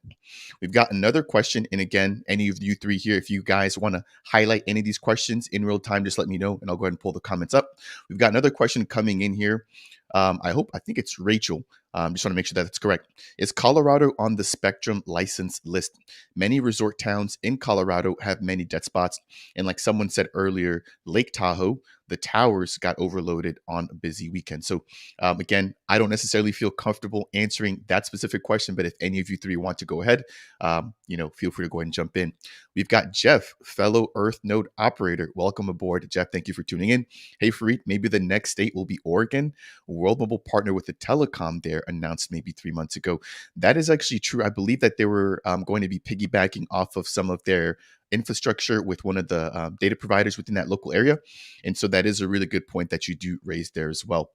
S1: We've got another question. And again, any of you three here, if you guys want to highlight any of these questions in real time, just let me know and I'll go ahead and pull the comments up. We've got another question coming in here. I think it's Rachel. Just want to make sure that it's correct. Is Colorado on the Spectrum license list? Many resort towns in Colorado have many dead spots. And like someone said earlier, Lake Tahoe, the towers got overloaded on a busy weekend. So again, I don't necessarily feel comfortable answering that specific question, but if any of you three want to go ahead, feel free to go ahead and jump in. We've got Jeff, fellow Earnode operator. Welcome aboard, Jeff. Thank you for tuning in. Hey, Fareed, maybe the next state will be Oregon. World Mobile partner with the telecom there, announced maybe 3 months ago. That is actually true. I believe that they were going to be piggybacking off of some of their infrastructure with one of the data providers within that local area. And so that is a really good point that you do raise there as well.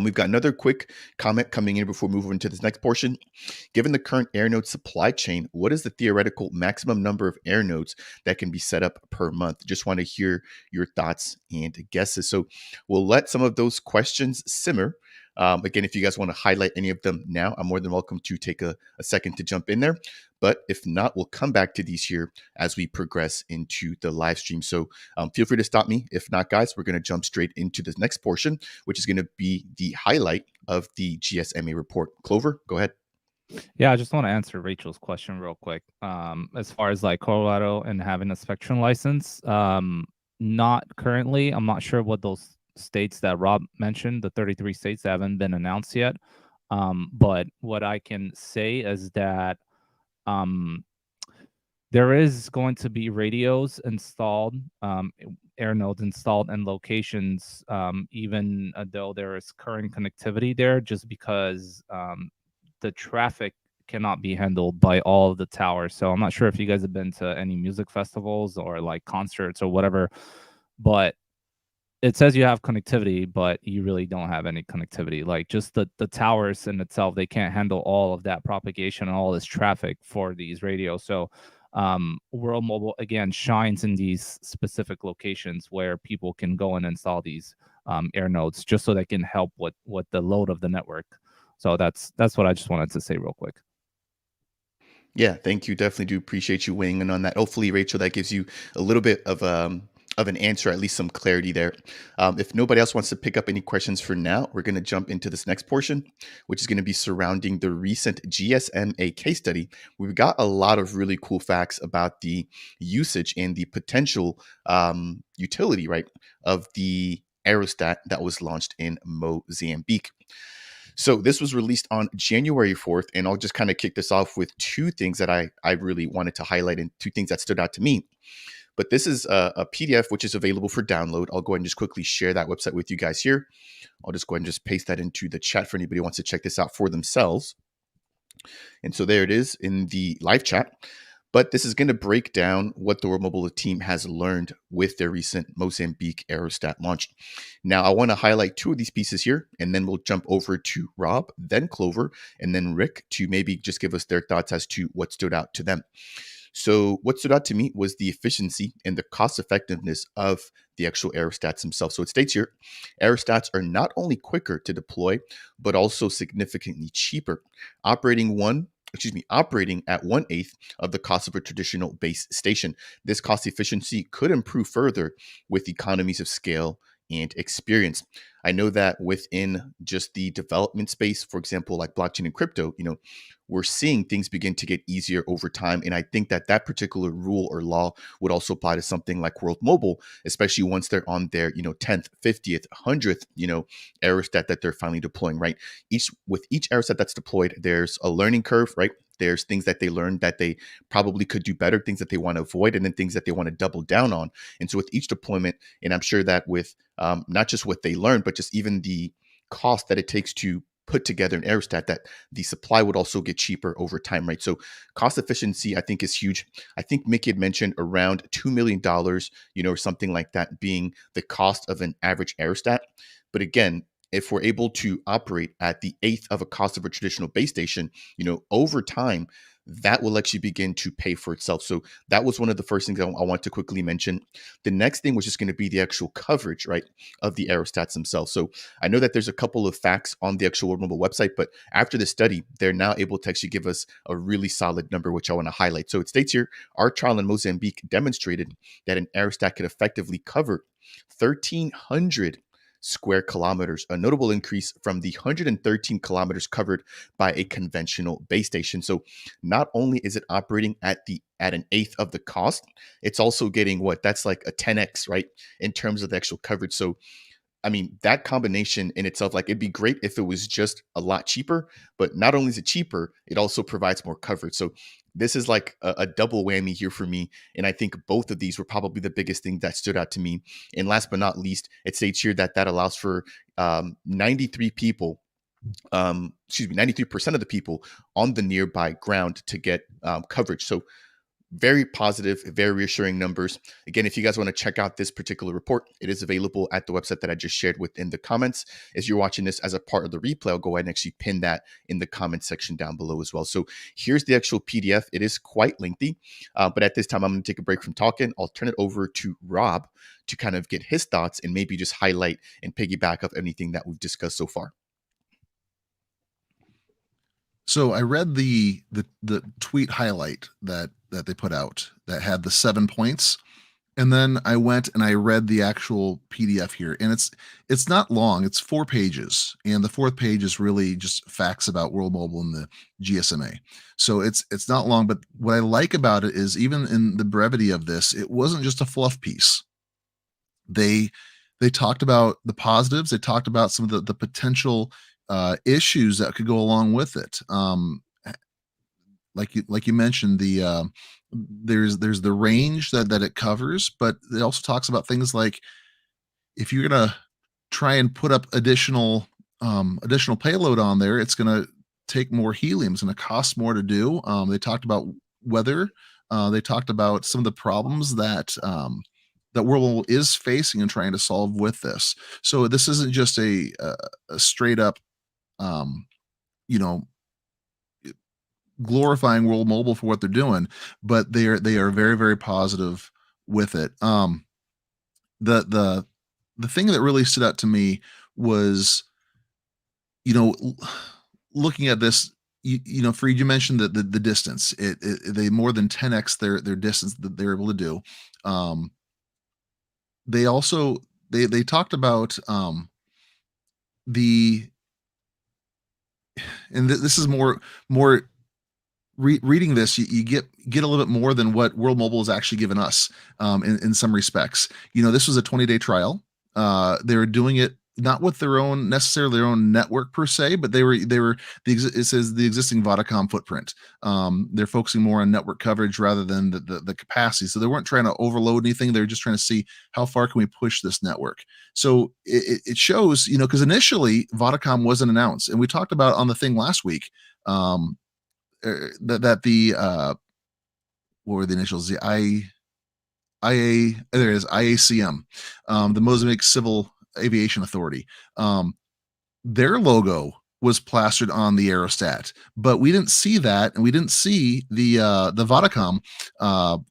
S1: We've got another quick comment coming in before we move into this next portion. Given the current Airnode supply chain, what is the theoretical maximum number of Airnodes that can be set up per month? Just want to hear your thoughts and guesses. So we'll let some of those questions simmer. Again, if you guys want to highlight any of them now, I'm more than welcome to take a second to jump in there. But if not, we'll come back to these here as we progress into the live stream. So feel free to stop me. If not, guys, we're going to jump straight into this next portion, which is going to be the highlight of the GSMA report. Clover, go ahead.
S2: Yeah, I just want to answer Rachel's question real quick. As far as like Colorado and having a Spectrum license, not currently. I'm not sure what those states that Rob mentioned, the 33 states that haven't been announced yet. But what I can say is that there is going to be radios installed, Airnodes installed in locations, even though there is current connectivity there, just because the traffic cannot be handled by all of the towers. So I'm not sure if you guys have been to any music festivals or like concerts or whatever, but it says you have connectivity, but you really don't have any connectivity. Like just the towers in itself, they can't handle all of that propagation and all this traffic for these radios. So World Mobile again shines in these specific locations where people can go and install these air nodes just so they can help with the load of the network. So that's what I just wanted to say real quick.
S1: Yeah, thank you. Definitely do appreciate you weighing in on that. Hopefully, Rachel, that gives you a little bit of an answer, at least some clarity there. If nobody else wants to pick up any questions for now, we're going to jump into this next portion, which is going to be surrounding the recent GSMA case study. We've got a lot of really cool facts about the usage and the potential utility, right, of the aerostat that was launched in Mozambique. So this was released on January 4th, and I'll just kind of kick this off with two things that I really wanted to highlight and two things that stood out to me. But this is a PDF which is available for download. I'll go ahead and just quickly share that website with you guys here. I'll just go ahead and just paste that into the chat for anybody who wants to check this out for themselves. And so there it is in the live chat. But this is going to break down what the World Mobile team has learned with their recent Mozambique aerostat launch. Now, I want to highlight two of these pieces here, and then we'll jump over to Rob, then Clover, and then Rick to maybe just give us their thoughts as to what stood out to them. So what stood out to me was the efficiency and the cost effectiveness of the actual aerostats themselves. So it states here, aerostats are not only quicker to deploy, but also significantly cheaper, operating at 1/8 of the cost of a traditional base station. This cost efficiency could improve further with economies of scale and experience. I know that within just the development space, for example, like blockchain and crypto, we're seeing things begin to get easier over time. And I think that that particular rule or law would also apply to something like World Mobile, especially once they're on their, 10th, 50th, 100th, aerostat that they're finally deploying, right? With each aerostat that's deployed, there's a learning curve, right? There's things that they learned that they probably could do better, things that they want to avoid, and then things that they want to double down on. And so with each deployment, and I'm sure that with not just what they learned, but just even the cost that it takes to put together an aerostat, that the supply would also get cheaper over time, right? So cost efficiency, I think, is huge. I think Mickey had mentioned around $2 million, or something like that being the cost of an average aerostat. But again, if we're able to operate at the eighth of a cost of a traditional base station, over time, that will actually begin to pay for itself. So that was one of the first things I want to quickly mention. The next thing was just going to be the actual coverage, right, of the aerostats themselves. So I know that there's a couple of facts on the actual World Mobile website, but after the study, they're now able to actually give us a really solid number, which I want to highlight. So it states here, our trial in Mozambique demonstrated that an aerostat could effectively cover 1,300 square kilometers, a notable increase from the 113 kilometers covered by a conventional base station. So not only is it operating at an eighth of the cost, it's also getting that's like a 10x, right, in terms of the actual coverage. So I mean, that combination in itself, like it'd be great if it was just a lot cheaper, but not only is it cheaper, it also provides more coverage. So this is like a double whammy here for me. And I think both of these were probably the biggest thing that stood out to me. And last but not least, it states here that allows for 93 people 93% of the people on the nearby ground to get coverage. So very positive, very reassuring numbers. Again, if you guys want to check out this particular report, it is available at the website that I just shared within the comments. As you're watching this as a part of the replay, I'll go ahead and actually pin that in the comment section down below as well. So here's the actual PDF. It is quite lengthy, but at this time, I'm going to take a break from talking. I'll turn it over to Rob to kind of get his thoughts and maybe just highlight and piggyback up anything that we've discussed so far.
S3: So I read the tweet highlight that they put out that had the 7 points, and then I went and I read the actual PDF here, and it's not long. It's 4 pages, and the 4th page is really just facts about World Mobile and the GSMA. So it's not long, but what I like about it is even in the brevity of this, it wasn't just a fluff piece. They talked about the positives. They talked about some of the potential issues that could go along with it. Like you mentioned, there's the range that it covers, but it also talks about things like if you're gonna try and put up additional payload on there, it's gonna take more helium. It's gonna cost more to do. They talked about weather. They talked about some of the problems that that World Mobile is facing and trying to solve with this. So this isn't just a straight up, you know, glorifying World Mobile for what they're doing, but they are very, very positive with it. The thing that really stood out to me was, you know, looking at this, Freed, you mentioned that the distance, they more than 10x their distance that they're able to do. Um, they also they talked about the and this is more reading this, you get a little bit more than what World Mobile has actually given us, in some respects. This was a 20-day trial. They were doing it not with necessarily their own network per se, but it says the existing Vodacom footprint. They're focusing more on network coverage rather than the capacity. So they weren't trying to overload anything. They were just trying to see how far can we push this network. So it shows, because initially Vodacom wasn't announced, and we talked about on the thing last week. That the what were the initials? The IA, there it is, IACM, the Mozambique Civil Aviation Authority. Their logo was plastered on the aerostat, but we didn't see that, and we didn't see the Vodacom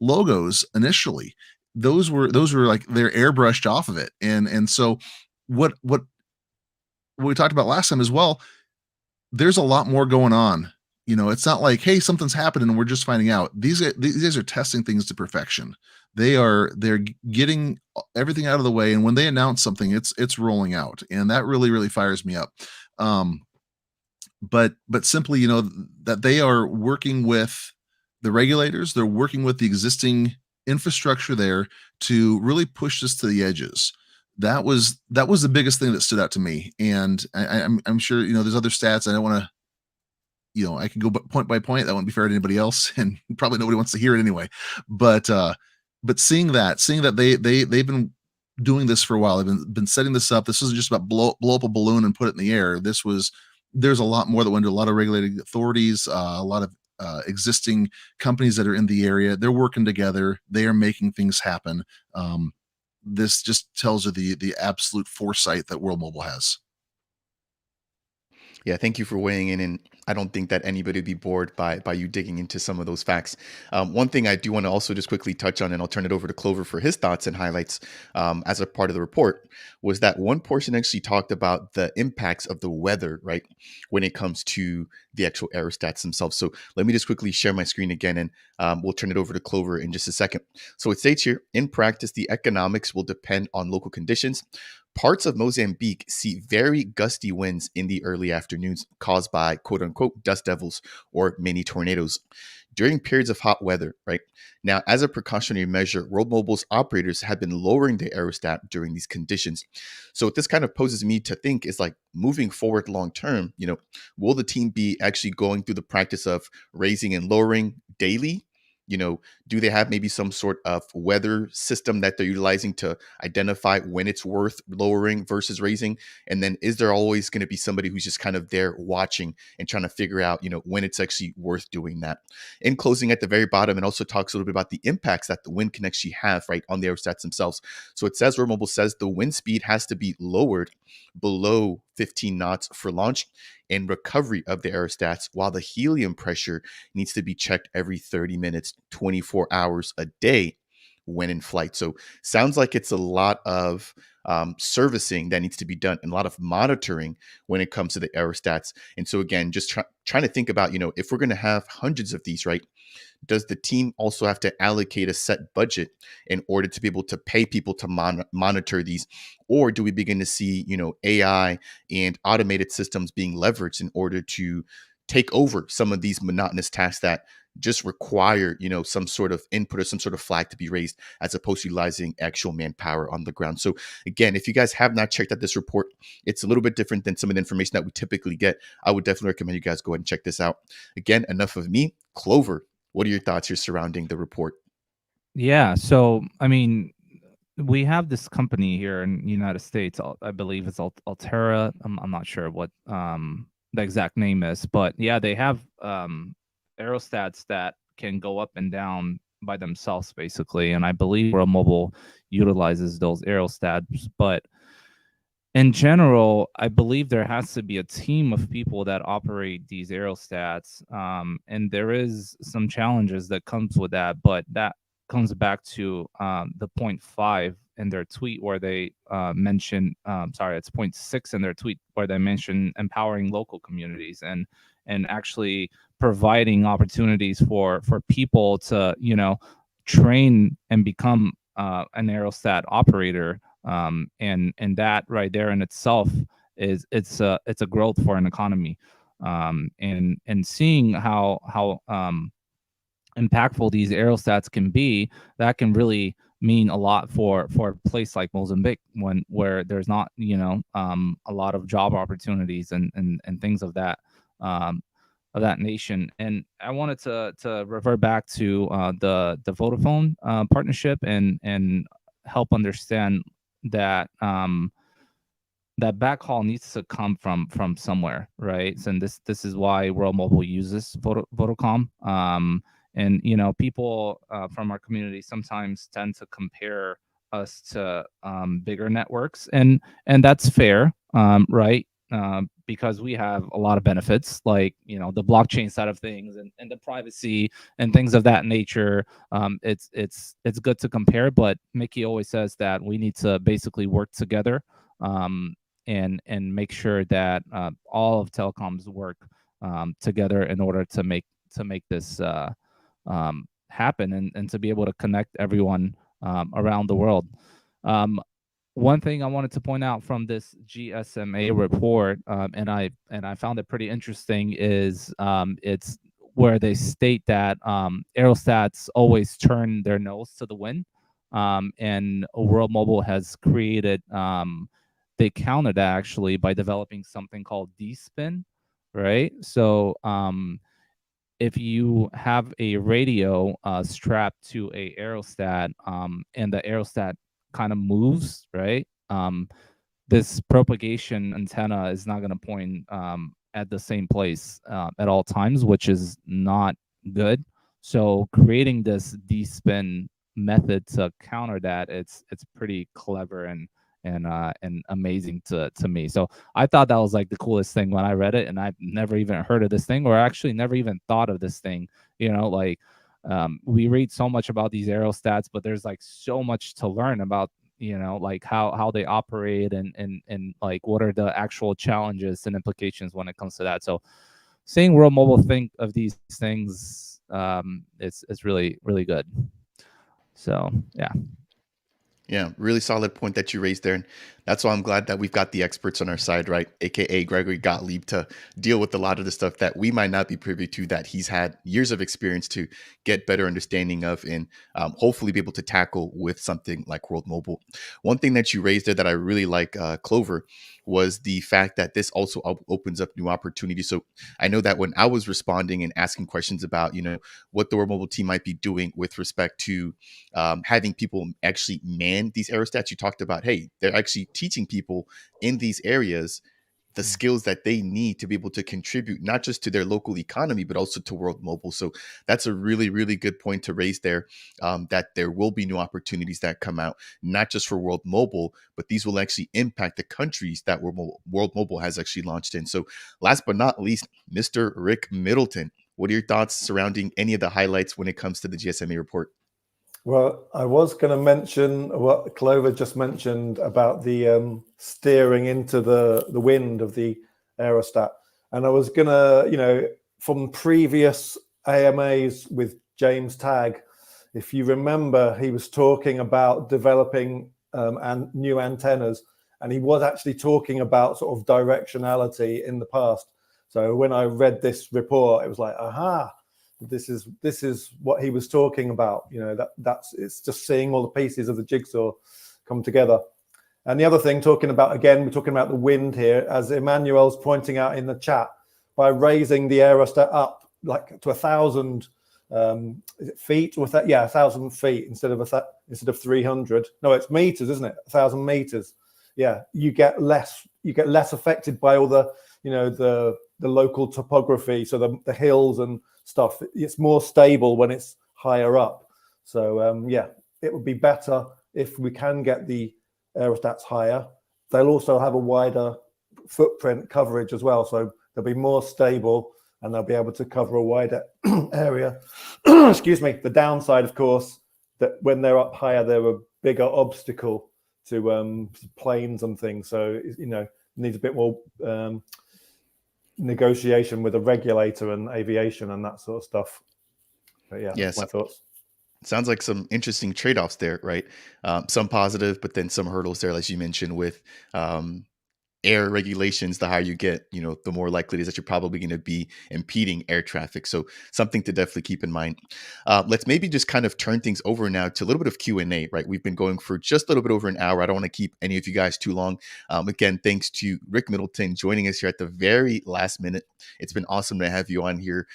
S3: logos initially. Those were like they're airbrushed off of it, and so what we talked about last time as well. There's a lot more going on. It's not like, hey, something's happening and we're just finding out. These guys are testing things to perfection. They're getting everything out of the way, and when they announce something, it's rolling out, and that really, really fires me up. But simply, that they are working with the regulators, they're working with the existing infrastructure there to really push this to the edges. That was the biggest thing that stood out to me, and I'm sure there's other stats. I don't want to. I can go point by point. That won't be fair to anybody else, and probably nobody wants to hear it anyway. But seeing that they've been doing this for a while. They've been setting this up. This isn't just about blow up a balloon and put it in the air. There's a lot more that went into a lot of regulated authorities, a lot of existing companies that are in the area. They're working together. They are making things happen. This just tells you the absolute foresight that World Mobile has.
S1: Yeah, thank you for weighing in. And I don't think that anybody would be bored by you digging into some of those facts. One thing I do want to also just quickly touch on, and I'll turn it over to Clover for his thoughts and highlights as a part of the report, was that one portion actually talked about the impacts of the weather, right, when it comes to the actual aerostats themselves. So let me just quickly share my screen again, and we'll turn it over to Clover in just a second. So it states here, in practice, the economics will depend on local conditions. Parts of Mozambique see very gusty winds in the early afternoons caused by quote unquote dust devils or mini tornadoes during periods of hot weather, right? Now, as a precautionary measure, World Mobile's operators have been lowering the aerostat during these conditions. So what this kind of poses me to think is like moving forward long term, will the team be actually going through the practice of raising and lowering daily? Do they have maybe some sort of weather system that they're utilizing to identify when it's worth lowering versus raising? And then is there always going to be somebody who's just kind of there watching and trying to figure out, when it's actually worth doing that? In closing, at the very bottom, it also talks a little bit about the impacts that the wind can actually have, right, on the aerostats themselves. So it says, World Mobile says the wind speed has to be lowered below 15 knots for launch and recovery of the aerostats, while the helium pressure needs to be checked every 30 minutes, 24 hours a day when in flight. So sounds like it's a lot of servicing that needs to be done and a lot of monitoring when it comes to the aerostats. And so again, just trying to think about, if we're going to have hundreds of these, right? Does the team also have to allocate a set budget in order to be able to pay people to monitor these? Or do we begin to see, AI and automated systems being leveraged in order to take over some of these monotonous tasks that just require, some sort of input or some sort of flag to be raised, as opposed to utilizing actual manpower on the ground? So again, if you guys have not checked out this report, it's a little bit different than some of the information that we typically get. I would definitely recommend you guys go ahead and check this out. Again, enough of me. Clover, what are your thoughts here surrounding the report?
S2: Yeah. So, I mean, we have this company here in the United States. I believe it's Altera. I'm not sure what the exact name is, but yeah, they have aerostats that can go up and down by themselves basically. And I believe World Mobile utilizes those aerostats, but in general, I believe there has to be a team of people that operate these aerostats, and there is some challenges that comes with that. But that comes back to the point 5 in their tweet where they mention, sorry, it's point 6 in their tweet where they mention empowering local communities and actually providing opportunities for people to train and become an aerostat operator, and that right there in itself it's a growth for an economy, and seeing how impactful these aerostats can be, that can really mean a lot for a place like Mozambique, where there's not a lot of job opportunities and things um, of that nation. And I wanted to revert back to the Vodafone partnership and help understand that that backhaul needs to come from somewhere, right? So, and this is why World Mobile uses Vodacom. And people from our community sometimes tend to compare us to bigger networks, and that's fair, right? Because we have a lot of benefits, like the blockchain side of things and the privacy and things of that nature. It's good to compare, but Mickey always says that we need to basically work together, and make sure that all of telecoms work together in order to make this happen, and to be able to connect everyone around the world. One thing I wanted to point out from this GSMA report, and I found it pretty interesting, is it's where they state that aerostats always turn their nose to the wind, and World Mobile has created. They countered that actually by developing something called D-spin, right? So if you have a radio strapped to a aerostat, and the aerostat kind of moves, right? This propagation antenna is not going to point at the same place at all times, which is not good. So creating this D-spin method to counter that, it's pretty clever and amazing to me. So I thought that was like the coolest thing when I read it, and I've never even heard of this thing, or actually never even thought of this thing. Like we read so much about these aerostats, but there's like so much to learn about, like how they operate, and like what are the actual challenges and implications when it comes to that. So seeing World Mobile think of these things, it's really, really good. So yeah.
S1: Yeah, really solid point that you raised there. And that's why I'm glad that we've got the experts on our side, right? AKA Gregory Gottlieb, to deal with a lot of the stuff that we might not be privy to, that he's had years of experience to get better understanding of, and hopefully be able to tackle with something like World Mobile. One thing that you raised there that I really like, Clover, was the fact that this also opens up new opportunities. So I know that when I was responding and asking questions about, what the World Mobile team might be doing with respect to having people actually man these aerostats, you talked about, hey, they're actually teaching people in these areas the skills that they need to be able to contribute not just to their local economy, but also to World Mobile. So that's a really, really good point to raise there, that there will be new opportunities that come out, not just for World Mobile, but these will actually impact the countries that World Mobile has actually launched in. So last but not least, Mr. Rick Middleton, what are your thoughts surrounding any of the highlights when it comes to the GSMA report?
S4: Well, I was going to mention what Clover just mentioned about the steering into the wind of the aerostat. And I was going to, from previous AMAs with James Tagg, if you remember, he was talking about developing new antennas, and he was actually talking about sort of directionality in the past. So when I read this report, it was like, aha, this is what he was talking about. That's it's just seeing all the pieces of the jigsaw come together. And the other thing, we're talking about the wind here, as Emmanuel's pointing out in the chat, by raising the aerostat up like to 1,000 feet, or 1,000 feet instead of 300. No, it's meters, isn't it? 1,000 meters. Yeah, you get less affected by all the the local topography, so the hills and stuff. It's more stable when it's higher up. So yeah, it would be better if we can get the aerostats higher. They'll also have a wider footprint coverage as well, so they'll be more stable and they'll be able to cover a wider area. Excuse me. The downside, of course, that when they're up higher, they're a bigger obstacle to planes and things. So needs a bit more negotiation with a regulator and aviation and that sort of stuff. But yeah,
S1: Yes.
S4: my thoughts.
S1: Sounds like some interesting trade-offs there, right? Some positive, but then some hurdles there, as you mentioned, with air regulations. The higher you get, the more likely it is that you're probably going to be impeding air traffic. So something to definitely keep in mind. Let's maybe just kind of turn things over now to a little bit of Q&A, right? We've been going for just a little bit over an hour. I don't want to keep any of you guys too long. Again, thanks to Rick Middleton joining us here at the very last minute. It's been awesome to have you on here.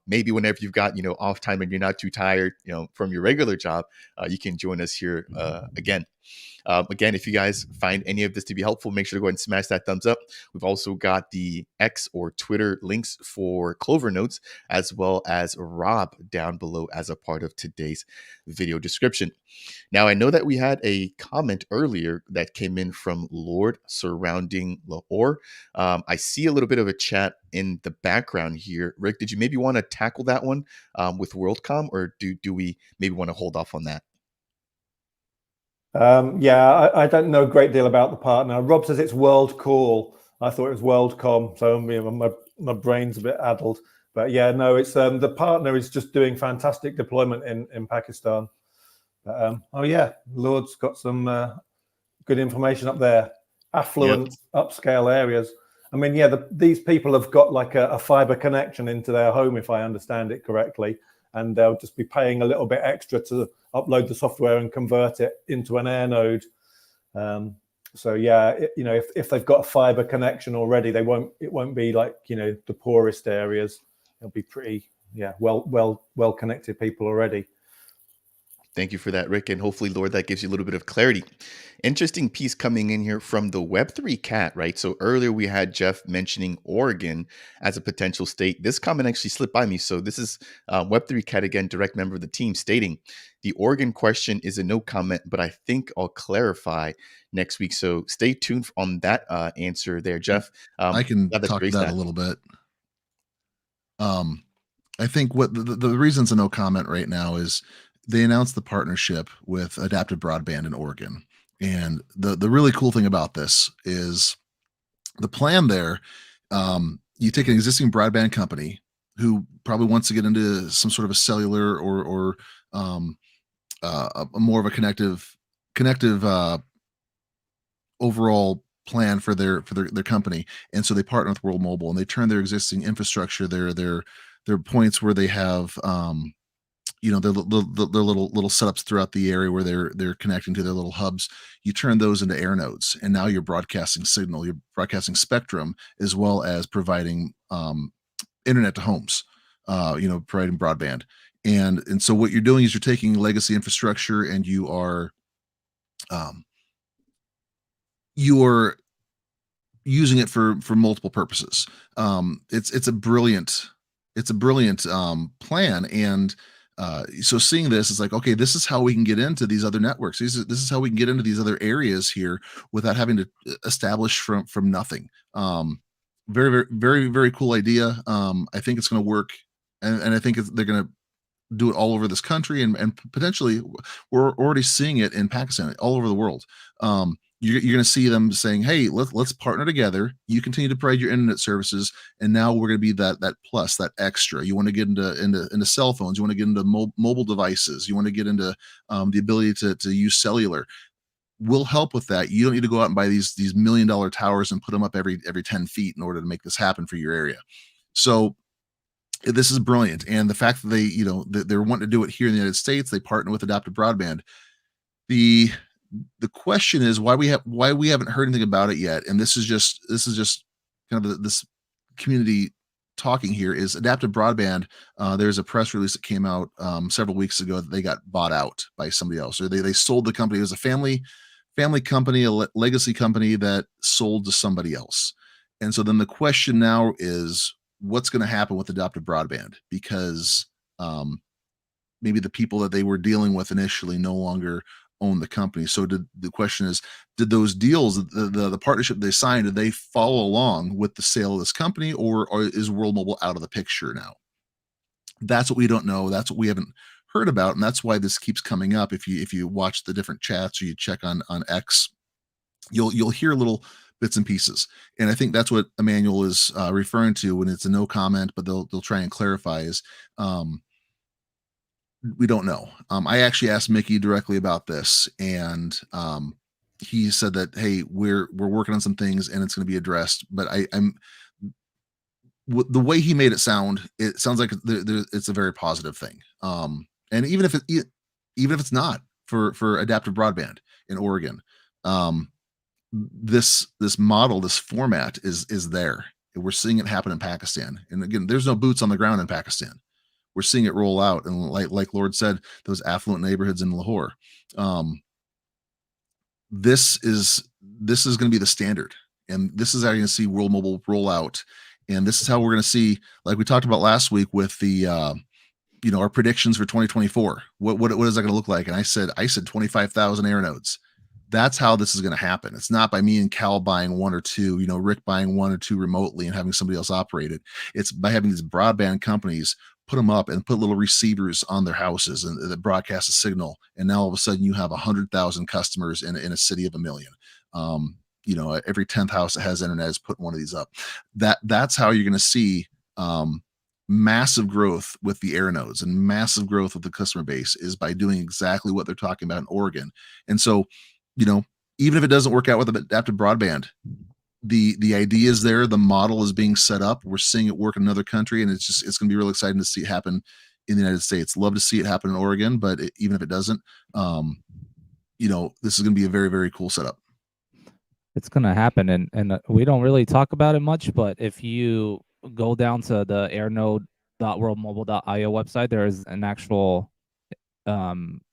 S1: Maybe whenever you've got, off time and you're not too tired, from your regular job, you can join us here again. Again, if you guys find any of this to be helpful, make sure to go ahead and smash that thumbs up. We've also got the X or Twitter links for Clover Notes, as well as Rob down below as a part of today's video description. Now, I know that we had a comment earlier that came in from Lord surrounding Lahore. I see a little bit of a chat in the background here. Rick, did you maybe want to tackle that one with WorldCom, or do we maybe want to hold off on that?
S4: Yeah, I don't know a great deal about the partner. Rob says it's World Call. I thought it was WorldCom, so my brain's a bit addled. But yeah, no, it's the partner is just doing fantastic deployment in Pakistan. Oh yeah, Lord's got some good information up there. Affluent, upscale areas. I mean, yeah, these people have got like a fiber connection into their home, if I understand it correctly, and they'll just be paying a little bit extra to upload the software and convert it into an Airnode. So yeah, if they've got a fiber connection already, it won't be like the poorest areas. It'll be pretty well connected people already.
S1: Thank you for that, Rick. And hopefully, Lord, that gives you a little bit of clarity. Interesting piece coming in here from the Web3 cat, right? So earlier we had Jeff mentioning Oregon as a potential state. This comment actually slipped by me. So this is Web3 cat again, direct member of the team, stating the Oregon question is a no comment, but I think I'll clarify next week. So stay tuned on that answer there, Jeff.
S3: I can talk to that a little bit. I think what the reason it's a no comment right now is they announced the partnership with Adaptive Broadband in Oregon. And the really cool thing about this is the plan there. You take an existing broadband company who probably wants to get into some sort of a cellular or a more of a connective overall plan for their company. And so they partner with World Mobile and they turn their existing infrastructure, their points where they have their little setups throughout the area where they're connecting to their little hubs. You turn those into Airnodes, and now you're broadcasting signal, you're broadcasting spectrum, as well as providing internet to homes, providing broadband. And so what you're doing is you're taking legacy infrastructure and you're using it for multiple purposes. It's a brilliant plan. And so seeing this is like, okay, this is how we can get into these other networks. This is how we can get into these other areas here without having to establish from nothing. Very, very, very, very cool idea. I think it's going to work, and I think they're going to do it all over this country, and potentially we're already seeing it in Pakistan, all over the world. You're going to see them saying, "Hey, let's partner together. You continue to provide your internet services, and now we're going to be that plus, that extra. You want to get into cell phones. You want to get into mobile devices. You want to get into the ability to use cellular. We'll help with that. You don't need to go out and buy these $1 million towers and put them up every 10 feet in order to make this happen for your area." So this is brilliant, and the fact that they're wanting to do it here in the United States, they partner with Adaptive Broadband. The question is why we haven't heard anything about it yet, and this is just kind of this community talking here. Is Adaptive Broadband? There's a press release that came out several weeks ago that they got bought out by somebody else, or they sold the company. It was a family company, a legacy company that sold to somebody else. And so then the question now is, what's going to happen with Adaptive Broadband? Because maybe the people that they were dealing with initially no longer own the company. So the question is, did those deals, the partnership they signed, did they follow along with the sale of this company, or is World Mobile out of the picture now? That's what we don't know. That's what we haven't heard about, and that's why this keeps coming up. If you watch the different chats or you check on X, you'll hear little bits and pieces. And I think that's what Emmanuel is referring to when it's a no comment, but they'll try and clarify is we don't know. I actually asked Mickey directly about this, and he said that, hey, we're working on some things and it's going to be addressed. But I'm the way he made it sounds like it's a very positive thing. And even if it's not for adaptive broadband in Oregon, this model, this format is there. We're seeing it happen in Pakistan. And again, there's no boots on the ground in Pakistan. We're seeing it roll out, and like Lord said, those affluent neighborhoods in Lahore. This is going to be the standard, and this is how you're going to see World Mobile roll out. And this is how we're going to see, like we talked about last week with the, our predictions for 2024. What is that going to look like? And I said 25,000 Airnodes. That's how this is going to happen. It's not by me and Cal buying one or two, Rick buying one or two remotely and having somebody else operate it. It's by having these broadband companies put them up and put little receivers on their houses and that broadcast a signal. And now all of a sudden you have 100,000 customers in a city of 1 million. Every 10th house that has internet is putting one of these up. That's how you're going to see massive growth with the Airnodes and massive growth with the customer base, is by doing exactly what they're talking about in Oregon. And so, even if it doesn't work out with adaptive broadband, the idea is there, the model is being set up. We're seeing it work in another country, and it's going to be really exciting to see it happen in the United States. Love to see it happen in Oregon, but even if it doesn't, this is going to be a very, very cool setup.
S2: It's going to happen, and we don't really talk about it much, but if you go down to the airnode.worldmobile.io website, there is an actual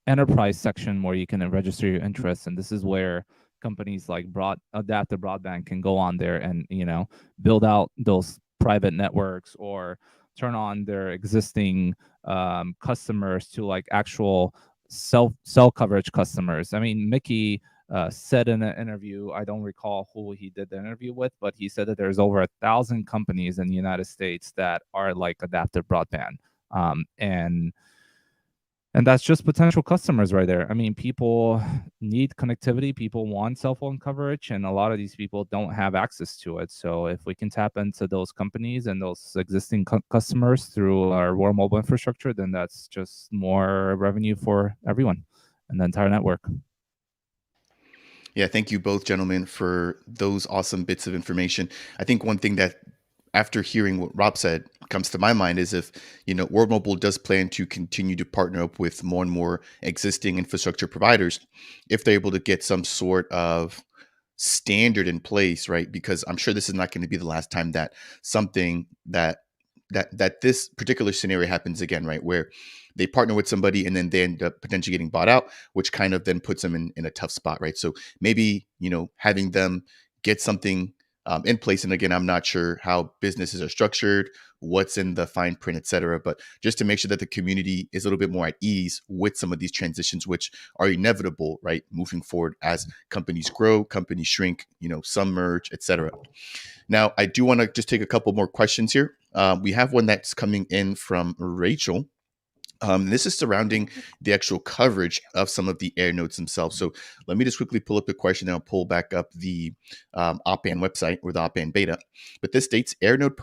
S2: enterprise section where you can register your interest, and this is where companies like adaptive broadband can go on there and build out those private networks or turn on their existing customers to like actual cell coverage customers. I mean, Mickey said in an interview, I don't recall who he did the interview with, but he said that there's over 1,000 companies in the United States that are like adaptive broadband, and that's just potential customers right there. I mean, people need connectivity, people want cell phone coverage, and a lot of these people don't have access to it. So if we can tap into those companies and those existing customers through our World Mobile infrastructure, then that's just more revenue for everyone and the entire network.
S1: Yeah, thank you both, gentlemen, for those awesome bits of information. I think one thing that, after hearing what Rob said, comes to my mind is if, World Mobile does plan to continue to partner up with more and more existing infrastructure providers, if they're able to get some sort of standard in place, right? Because I'm sure this is not going to be the last time that something that this particular scenario happens again, right? Where they partner with somebody and then they end up potentially getting bought out, which kind of then puts them in a tough spot, right? So maybe, having them get something in place. And again, I'm not sure how businesses are structured, what's in the fine print, et cetera, but just to make sure that the community is a little bit more at ease with some of these transitions, which are inevitable, right? Moving forward as companies grow, companies shrink, some merge, et cetera. Now, I do want to just take a couple more questions here. We have one that's coming in from Rachel. This is surrounding the actual coverage of some of the Airnodes themselves. So let me just quickly pull up the question and I'll pull back up the op-band website or the op-band beta. But this states Airnode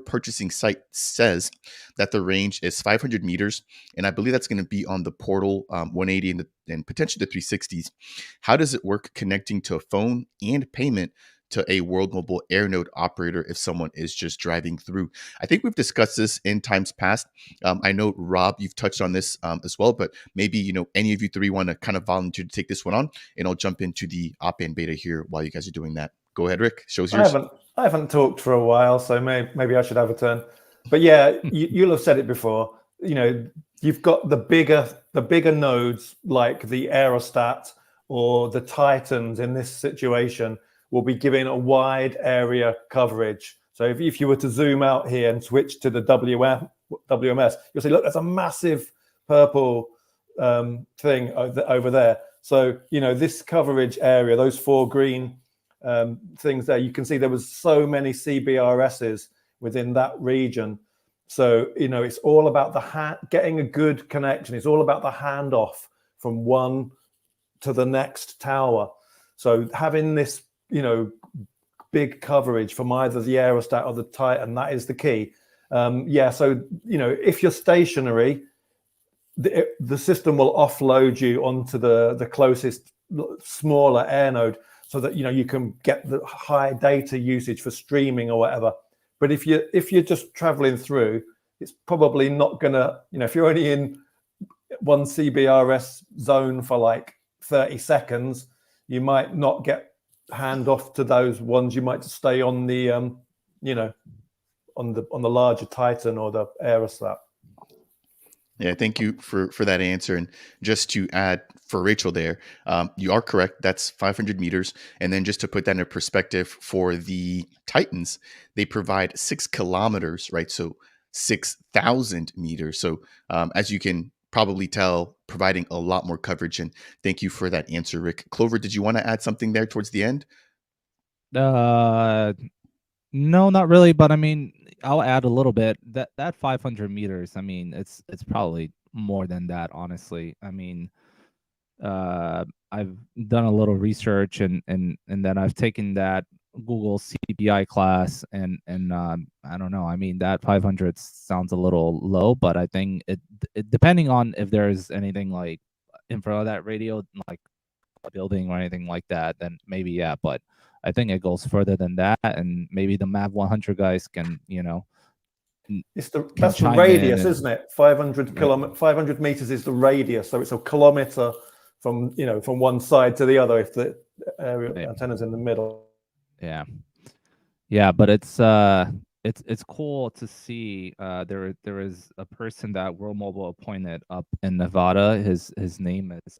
S1: purchasing site says that the range is 500 meters. And I believe that's going to be on the portal 180 and potentially the 360s. How does it work connecting to a phone and payment to a World Mobile Airnode operator if someone is just driving through? I think we've discussed this in times past. I know, Rob, you've touched on this as well, but maybe, any of you three want to kind of volunteer to take this one on, and I'll jump into the op-band beta here while you guys are doing that. Go ahead, Rick. Show's yours.
S4: I haven't talked for a while, so maybe I should have a turn. But yeah, you'll have said it before. You've got the bigger nodes like the Aerostat or the Titans in this situation will be giving a wide area coverage. So if you were to zoom out here and switch to the WMS, you'll see, look, there's a massive purple thing over there. So, this coverage area, those 4 green things there, you can see there was so many CBRSs within that region. So, it's all about getting a good connection. It's all about the handoff from one to the next tower. So having this, big coverage from either the aerostat or the Titan, that is the key. So, if you're stationary, the system will offload you onto the closest smaller Airnode so that you can get the high data usage for streaming or whatever. But if you're just traveling through, it's probably not gonna, if you're only in one CBRS zone for like 30 seconds, you might not get handoff to those ones. You might stay on the on the larger Titan or the aerostat.
S1: Yeah, thank you for that answer. And just to add for Rachel there, you are correct. That's 500 meters. And then just to put that in perspective for the Titans, they provide 6 kilometers, right? So 6,000 meters. So as you can probably tell, providing a lot more coverage. And thank you for that answer, Rick. Clover, did you want to add something there towards the end?
S2: No, not really, but I mean, I'll add a little bit. That 500 meters, I mean, it's probably more than that, honestly. I mean, I've done a little research and then I've taken that Google CPI class and I don't know. I mean, that 500 sounds a little low, but I think it depending on if there's anything like in front of that radio, like a building or anything like that, then maybe yeah, but I think it goes further than that, and maybe the MAV 100 guys can,
S4: that's the radius, isn't it? 500 meters is the radius, so it's a kilometer from one side to the other if the antenna's in the middle.
S2: Yeah, but it's cool to see. There is a person that World Mobile appointed up in Nevada. His name is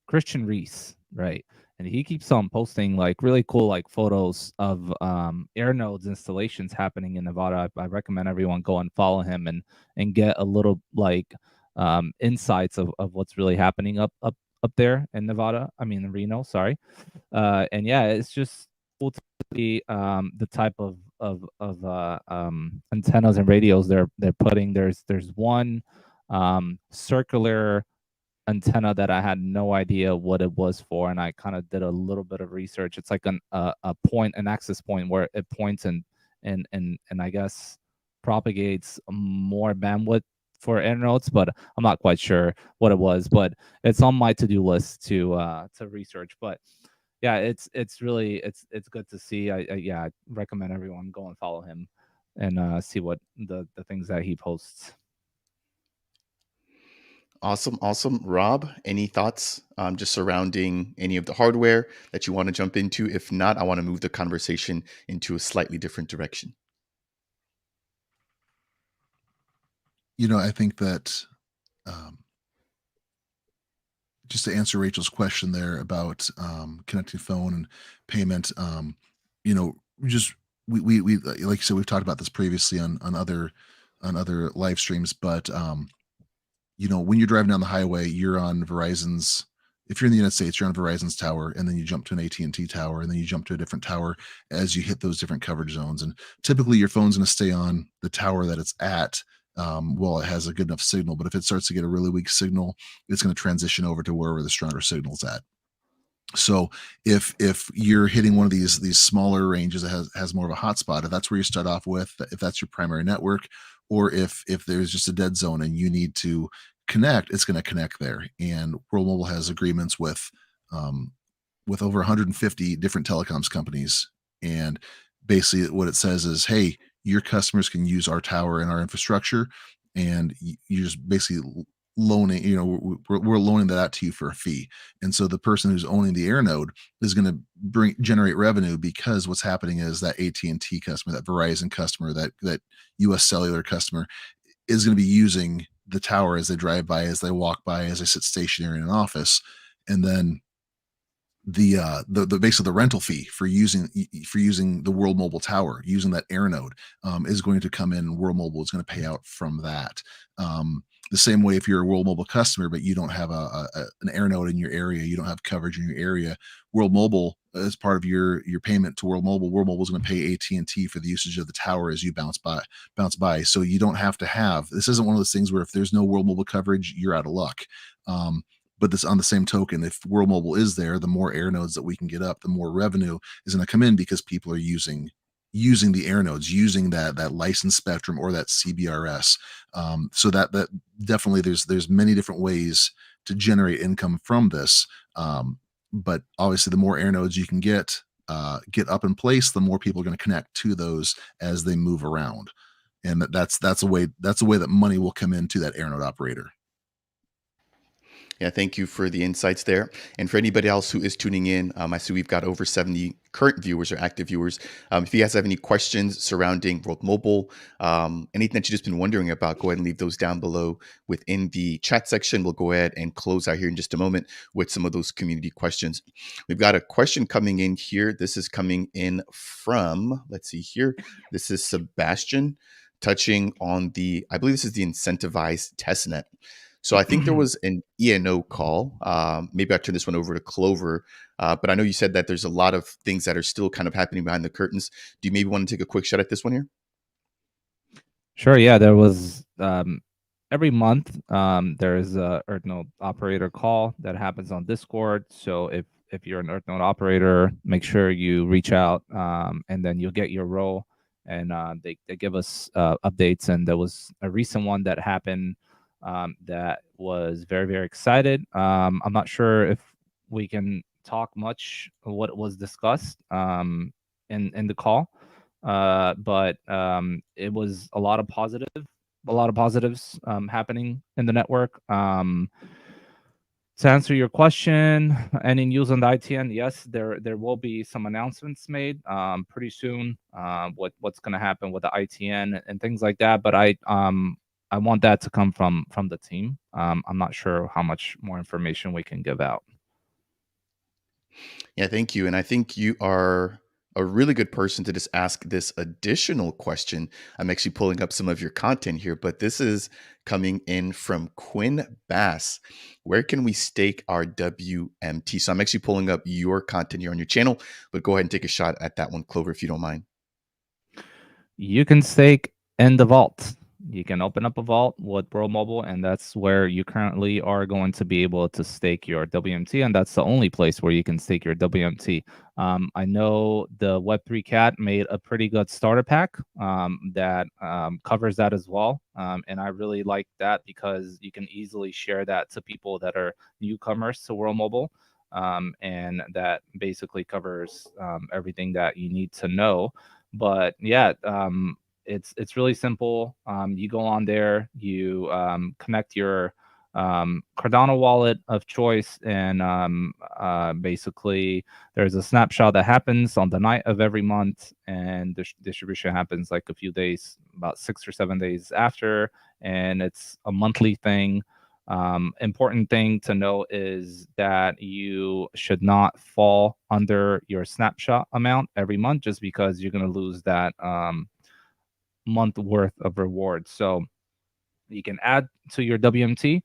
S2: Christian Reese, right? And he keeps on posting like really cool like photos of Airnode's installations happening in Nevada. I recommend everyone go and follow him and get a little like insights of what's really happening up there in Nevada. I mean in Reno, sorry. And yeah, it's just cool to see the type of antennas and radios they're putting. There's one circular antenna that I had no idea what it was for, and I kind of did a little bit of research. It's like an access point where it points and I guess propagates more bandwidth for Airnodes, but I'm not quite sure what it was. But it's on my to-do list to research. But yeah, it's really it's good to see. I recommend everyone go and follow him and see what the things that he posts.
S1: Awesome. Rob, any thoughts just surrounding any of the hardware that you want to jump into? If not, I want to move the conversation into a slightly different direction.
S3: I think that just to answer Rachel's question there about connecting phone and payment, we like you said, we've talked about this previously on other live streams, but when you're driving down the highway, you're on Verizon's. If you're in the United States, you're on Verizon's tower, and then you jump to an AT&T tower, and then you jump to a different tower as you hit those different coverage zones. And typically, your phone's going to stay on the tower that it's at while it has a good enough signal. But if it starts to get a really weak signal, it's going to transition over to wherever the stronger signal's at. So if you're hitting one of these smaller ranges that has more of a hotspot, if that's where you start off with, if that's your primary network, or if there's just a dead zone and you need to connect, it's going to connect there. And World Mobile has agreements with over 150 different telecoms companies. And basically what it says is, hey, your customers can use our tower and our infrastructure, and you're just basically loaning, we're loaning that out to you for a fee. And so the person who's owning the Airnode is going to generate revenue, because what's happening is that AT&T customer, that Verizon customer, that US Cellular customer is going to be using the tower as they drive by, as they walk by, as they sit stationary in an office. And then the base of the rental fee for using the World Mobile tower, using that Airnode, is going to come in. World Mobile is going to pay out from that. The same way, if you're a World Mobile customer, but you don't have an Airnode in your area, you don't have coverage in your area, World Mobile, as part of your payment to World Mobile is going to pay AT&T for the usage of the tower as you bounce by. So you don't have to have. This isn't one of those things where if there's no World Mobile coverage, you're out of luck. But this, on the same token, if World Mobile is there, the more Airnodes that we can get up, the more revenue is going to come in, because people are using the Airnodes, using that licensed spectrum or that CBRS. So that definitely, there's many different ways to generate income from this. But obviously, the more Airnodes you can get up in place, the more people are going to connect to those as they move around, and that's a way that money will come into that Airnode operator.
S1: Yeah, thank you for the insights there. And for anybody else who is tuning in, I see we've got over 70 current viewers or active viewers. If you guys have any questions surrounding World Mobile, anything that you've just been wondering about, go ahead and leave those down below within the chat section. We'll go ahead and close out here in just a moment with some of those community questions. We've got a question coming in here. This is coming in from, let's see here. This is Sebastian, touching on I believe this is the incentivized testnet. So I think there was an ENO call. Maybe I'll turn this one over to Clover. But I know you said that there's a lot of things that are still kind of happening behind the curtains. Do you maybe want to take a quick shot at this one here?
S2: Sure. Yeah, there was every month there is a Earthnode operator call that happens on Discord. So if you're an Earthnode operator, make sure you reach out, and then you'll get your role. And they give us updates. And there was a recent one that happened that was very, very excited. I'm not sure if we can talk much what was discussed in the call, but it was a lot of positives happening in the network. To answer your question, any news on the ITN? Yes, there will be some announcements made pretty soon. What's going to happen with the ITN and things like that. But I want that to come from the team. I'm not sure how much more information we can give out.
S1: Yeah, thank you. And I think you are a really good person to just ask this additional question. I'm actually pulling up some of your content here, but this is coming in from Quinn Bass. Where can we stake our WMT? So I'm actually pulling up your content here on your channel, but go ahead and take a shot at that one, Clover, if you don't mind.
S2: You can stake in the vault. You can open up a vault with World Mobile, and that's where you currently are going to be able to stake your WMT, and that's the only place where you can stake your WMT. I know the Web3 Cat made a pretty good starter pack that covers that as well, and I really like that because you can easily share that to people that are newcomers to World Mobile, and that basically covers everything that you need to know. But yeah, it's really simple. You go on there, you connect your Cardano wallet of choice, and basically there's a snapshot that happens on the night of every month, and the distribution happens like a few days, about 6 or 7 days after, and it's a monthly thing. Important thing to know is that you should not fall under your snapshot amount every month, just because you're going to lose that month worth of rewards. So you can add to your WMT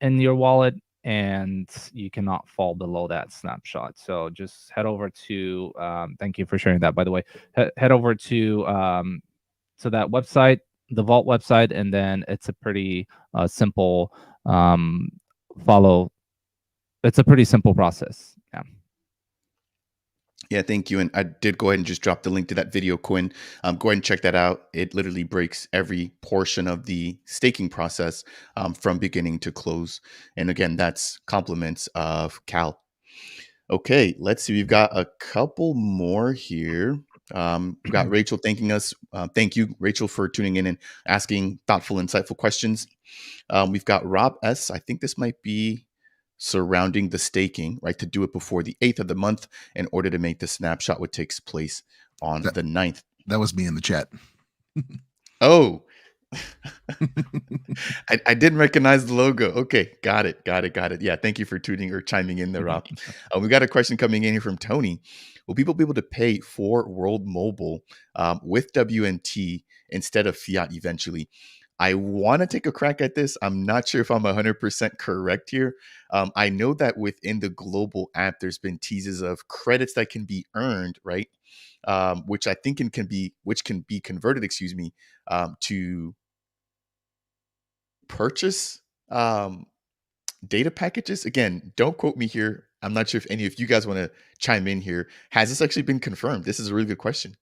S2: in your wallet, and you cannot fall below that snapshot. So just head over to thank you for sharing that, by the way. Head over to that website, the Vault website, and then it's a pretty simple follow. It's a pretty simple process. Yeah.
S1: Yeah, thank you. And I did go ahead and just drop the link to that video, Quinn. Go ahead and check that out. It literally breaks every portion of the staking process from beginning to close. And again, that's compliments of Cal. Okay, let's see. We've got a couple more here. We've got Rachel thanking us. Thank you, Rachel, for tuning in and asking thoughtful, insightful questions. We've got Rob S. I think this might be surrounding the staking, right? To do it before the 8th of the month in order to make the snapshot, what takes place on the 9th.
S3: That was me in the chat.
S1: Oh, I didn't recognize the logo. Okay, got it. Yeah, thank you for tuning or chiming in there, Rob. We got a question coming in here from Tony. Will people be able to pay for World Mobile with WMT instead of fiat eventually? I want to take a crack at this. I'm not sure if I'm 100% correct here. I know that within the global app, there's been teases of credits that can be earned, right? Which I think which can be converted, excuse me, to purchase data packages. Again, don't quote me here. I'm not sure if any of you guys want to chime in here. Has this actually been confirmed? This is a really good question.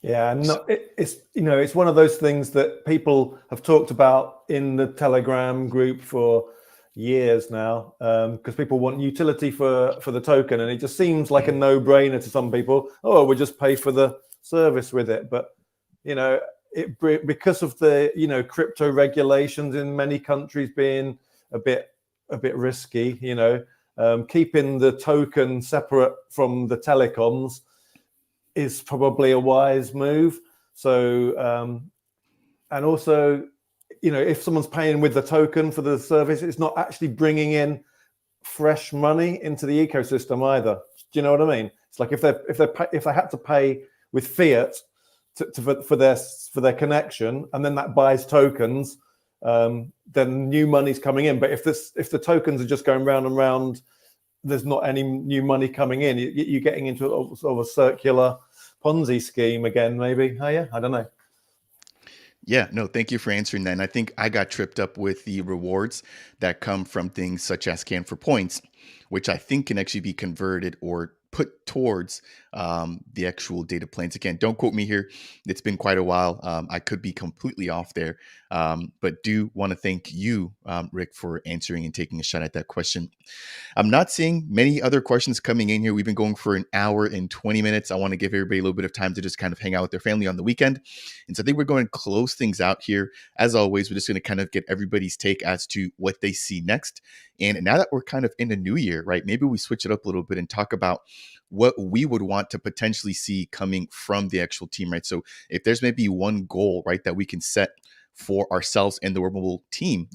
S4: Yeah, no, it's it's one of those things that people have talked about in the Telegram group for years now, because people want utility for the token, and it just seems like a no-brainer to some people. Oh, we'll just pay for the service with it, but because of the crypto regulations in many countries being a bit risky, keeping the token separate from the telecoms is probably a wise move. So, and also, if someone's paying with the token for the service, it's not actually bringing in fresh money into the ecosystem either. Do you know what I mean? It's like if they had to pay with fiat for their connection, and then that buys tokens, then new money's coming in. But if the tokens are just going round and round, there's not any new money coming in. You're getting into sort of a circular Ponzi scheme again, maybe. Oh, yeah, I don't know.
S1: Yeah, no, thank you for answering that. And I think I got tripped up with the rewards that come from things such as Scan for Points, which I think can actually be converted or put towards the actual data plans. Again, don't quote me here. It's been quite a while. I could be completely off there, but do want to thank you, Rick, for answering and taking a shot at that question. I'm not seeing many other questions coming in here. We've been going for an hour and 20 minutes. I want to give everybody a little bit of time to just kind of hang out with their family on the weekend. And so I think we're going to close things out here. As always, we're just going to kind of get everybody's take as to what they see next. And now that we're kind of in the new year, right, maybe we switch it up a little bit and talk about what we would want to potentially see coming from the actual team, right? So if there's maybe one goal, right, that we can set for ourselves and the World Mobile team,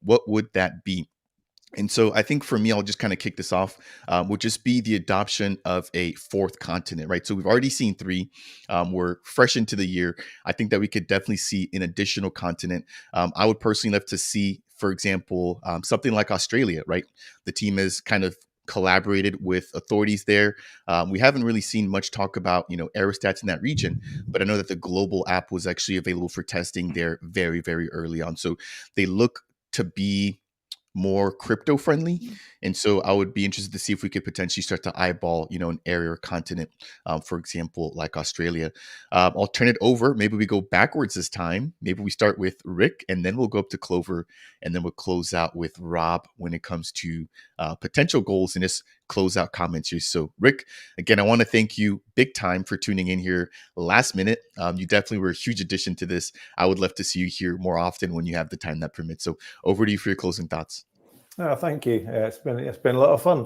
S1: what would that be? And so I think for me, I'll just kind of kick this off, would just be the adoption of a fourth continent, right? So we've already seen three. We're fresh into the year. I think that we could definitely see an additional continent. I would personally love to see, for example, something like Australia, right? The team has kind of collaborated with authorities there. We haven't really seen much talk about, aerostats in that region, but I know that the global app was actually available for testing there very, very early on. So they look to be more crypto friendly. And so I would be interested to see if we could potentially start to eyeball, an area or continent, for example, like Australia. I'll turn it over. Maybe we go backwards this time. Maybe we start with Rick and then we'll go up to Clover and then we'll close out with Rob when it comes to potential goals and just close out comments here. So Rick, again, I want to thank you big time for tuning in here last minute. You definitely were a huge addition to this. I would love to see you here more often when you have the time that permits. So over to you for your closing thoughts.
S4: Oh, thank you. Yeah, it's been a lot of fun.